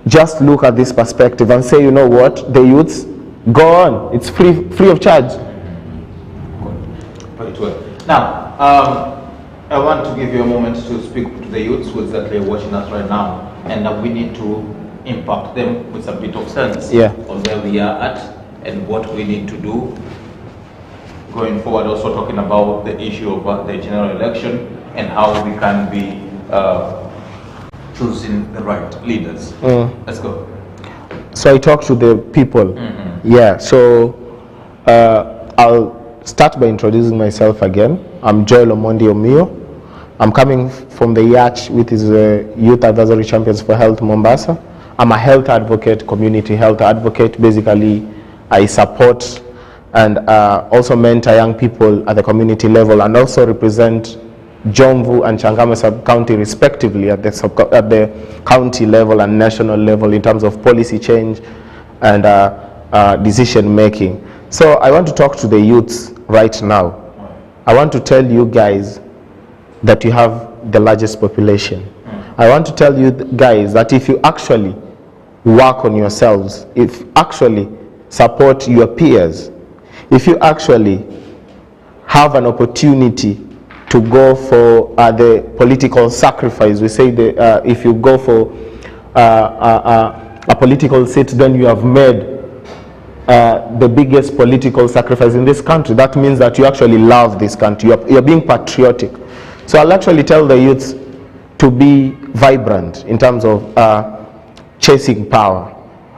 just look at this perspective and say, you know what, the youths, go on. It's free of charge. Now, I want to give you a moment to speak to the youths who exactly are watching us right now, and we need to impact them with a bit of sense on where we are at and what we need to do going forward. Also talking about the issue of the general election and how we can be choosing the right leaders. Let's go. So I talk to the people. Yeah, so I'll start by introducing myself again. I'm Joel OMIYO-YACH. I'm coming from the YACH, which is Youth Advisory Champions for Health Mombasa. I'm a health advocate, community health advocate. Basically, I support and also mentor young people at the community level, and also represent Jomvu and Changamwe sub-county respectively at the county level and national level in terms of policy change and decision making. So I want to talk to the youths right now. I want to tell you guys that you have the largest population. I want to tell you guys that if you actually work on yourselves, if actually support your peers, if you actually have an opportunity to go for the political sacrifice, we say if you go for a political seat, then you have made the biggest political sacrifice in this country. That means that you actually love this country. You're being patriotic. So I'll actually tell the youths to be vibrant in terms of chasing power.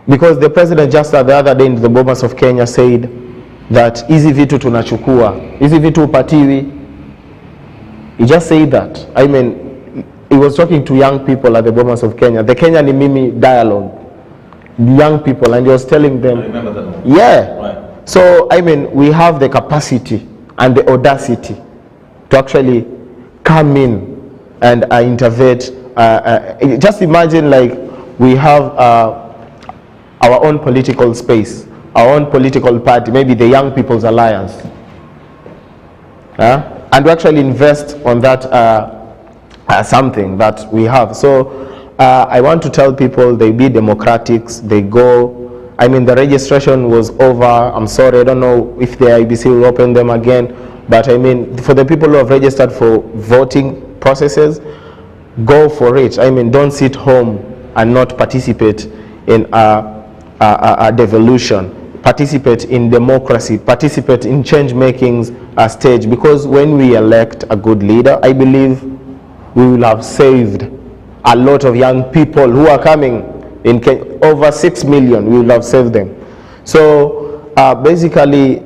Because the president just the other day in the Bomas of Kenya said that hizi vitu tunachukua, hizi vitu upatiwi. He just said that. I mean, he was talking to young people at the Bomas of Kenya, the Kenya ni Mimi dialogue. Young people, and he was telling them, I remember that one. Yeah. Right. So I mean, we have the capacity and the audacity to actually come in and intervene. Just imagine, like, we have our own political space, our own political party, maybe the Young People's Alliance, and we actually invest on that something that we have. So I want to tell people, they be democratics, they go. I mean, the registration was over. I'm sorry, I don't know if the IBC will open them again, but I mean, for the people who have registered for voting processes, go for it. I mean, don't sit home and not participate in a devolution. Participate in democracy, participate in change makings stage, because when we elect a good leader, I believe we will have saved a lot of young people who are coming in Kenya. Over 6 million, we will have saved them. So basically,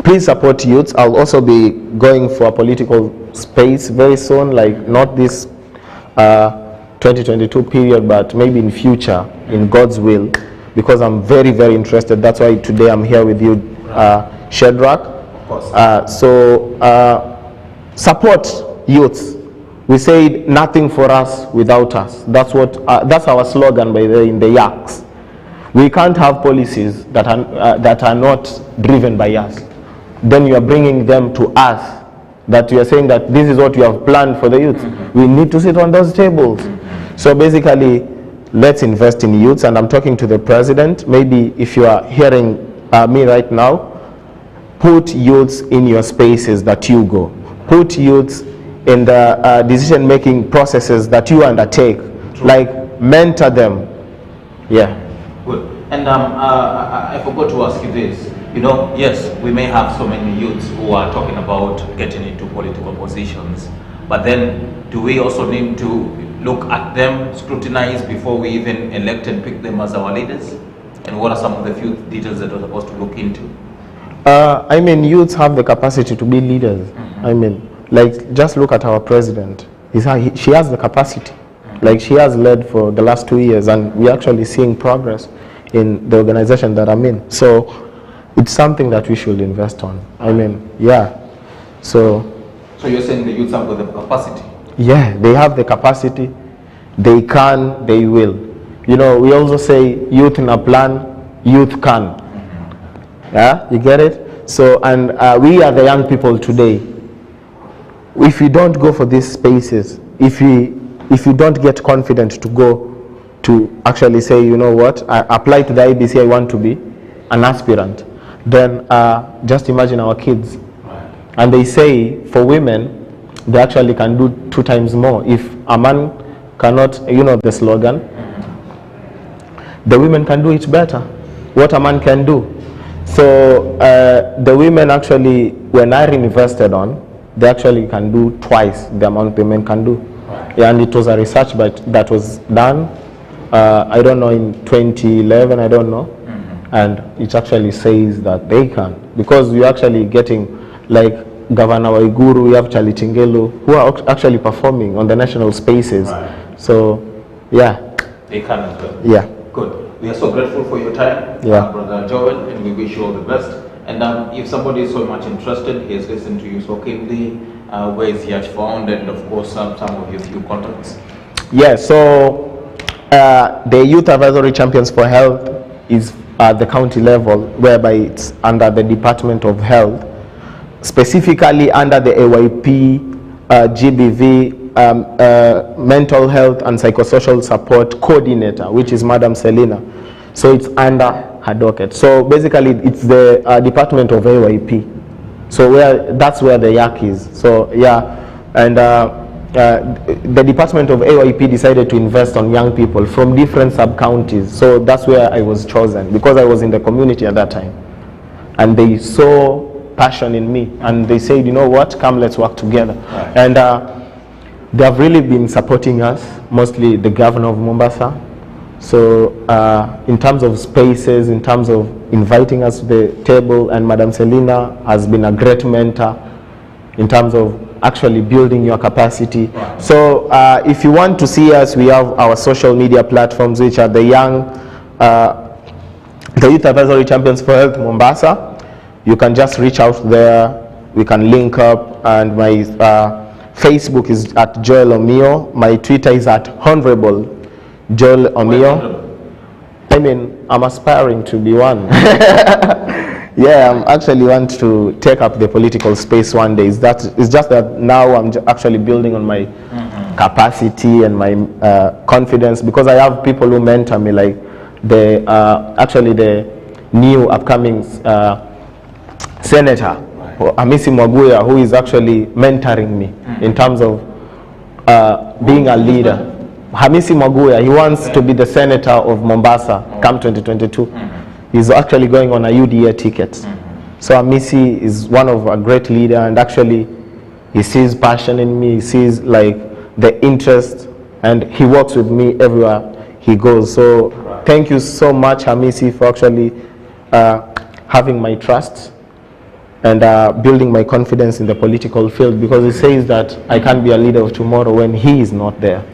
please support youths. I'll also be going for a political space very soon, like not this 2022 period, but maybe in future, in God's will, because I'm very, very interested. That's why today I'm here with you, Shadrack. Of course. Support youths. We say nothing for us without us. That's what. That's our slogan in the Yaks. We can't have policies that are not driven by us. Then you are bringing them to us. That you are saying that this is what you have planned for the youth. Mm-hmm. We need to sit on those tables. Mm-hmm. So basically, let's invest in youths. And I'm talking to the president. Maybe if you are hearing me right now, put youths in your spaces that you go. Put youths in the decision-making processes that you undertake. True. Like, mentor them. Yeah. Good. And I forgot to ask you this. You know, yes, we may have so many youths who are talking about getting into political positions, but then do we also need to look at them, scrutinize before we even elect and pick them as our leaders? And what are some of the few details that we're supposed to look into? I mean, youths have the capacity to be leaders. Mm-hmm. I mean, like, just look at our president. She has the capacity. Mm-hmm. Like, she has led for the last 2 years, and we're actually seeing progress in the organization that I'm in. So it's something that we should invest on. I mean, yeah. So you're saying the youths have got the capacity? Yeah, they have the capacity. They can, they will. You know, we also say youth in a plan, youth can. Mm-hmm. Yeah, you get it? So, and we are the young people today. If you don't go for these spaces, if you don't get confident to go to actually say, you know what, I apply to the IBC, I want to be an aspirant, then just imagine our kids. And they say for women, they actually can do 2 times more. If a man cannot, you know the slogan, the women can do it better. What a man can do. So the women actually, when I invested on, they actually can do twice the amount the men can do. Yeah, and it was a research that was done, I don't know, in 2011, I don't know. Mm-hmm. And it actually says that they can. Because we're actually getting, like, Governor Waiguru, we have Charlie Tingelu, who are actually performing on the national spaces. Right. So, yeah. They can as well. Yeah. Good. We are so grateful for your time, Brother Joel, and we wish you all the best. And if somebody is so much interested, he has listened to you so keenly, where is Yach found, and of course some of your few contacts? Yeah, so the Youth Advisory Champions for Health is at the county level, whereby it's under the Department of Health, specifically under the AYP, GBV, Mental Health and Psychosocial Support Coordinator, which is Madam Selina. So it's under advocate. So basically, it's the department of AYP. So that's where the YACH is. So yeah, and the department of AYP decided to invest on young people from different sub-counties. So that's where I was chosen, because I was in the community at that time. And they saw passion in me, and they said, you know what, come, let's work together. Right. And they have really been supporting us, mostly the governor of Mombasa. So in terms of spaces, in terms of inviting us to the table, and Madam Selina has been a great mentor in terms of actually building your capacity. Right. So if you want to see us, we have our social media platforms, which are the Youth Advisory Champions for Health Mombasa. You can just reach out there, we can link up, and my Facebook is at Joel OMIYO, my Twitter is at Honorable Joel OMIYO. I mean, I'm aspiring to be one. Yeah, I actually want to take up the political space one day. It's just that now I'm actually building on my capacity and my confidence, because I have people who mentor me, like actually the new upcoming Senator Hamisi Mwaguya, who is actually mentoring me in terms of being a leader. Hamisi Mwaguya, he wants to be the senator of Mombasa come 2022. He's actually going on a UDA ticket. So Hamisi is one of a great leader, and actually he sees passion in me, he sees like the interest, and he works with me everywhere he goes. So thank you so much, Hamisi, for actually having my trust and building my confidence in the political field, because he says that I can't be a leader of tomorrow when he is not there.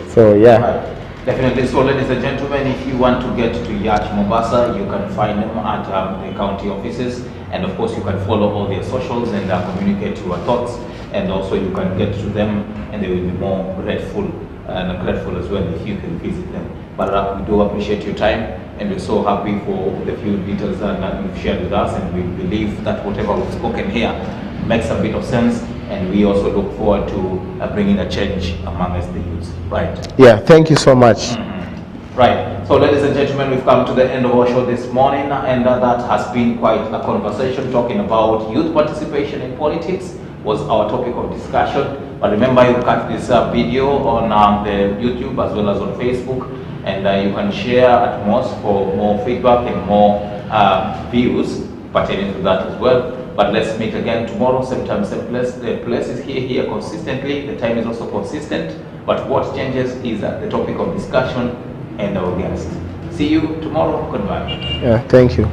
So yeah. Right. Definitely. So ladies and gentlemen, if you want to get to YACH Mombasa, you can find them at the county offices, and of course you can follow all their socials and communicate your thoughts, and also you can get to them, and they will be more grateful and grateful as well if you can visit them. But we do appreciate your time, and we're so happy for the few details that you've shared with us, and we believe that whatever we've spoken here makes a bit of sense, and we also look forward to bringing a change amongst the youths. Right? Yeah, thank you so much. Right. So ladies and gentlemen, we've come to the end of our show this morning, and that has been quite a conversation talking about youth participation in politics was our topic of discussion. But remember, you catch this video on the YouTube as well as on Facebook, and you can share at most for more feedback and more views pertaining to that as well. But let's meet again tomorrow, same time, same place. The place is here consistently. The time is also consistent. But what changes is the topic of discussion and our guest. See you tomorrow. Goodbye. Yeah, thank you.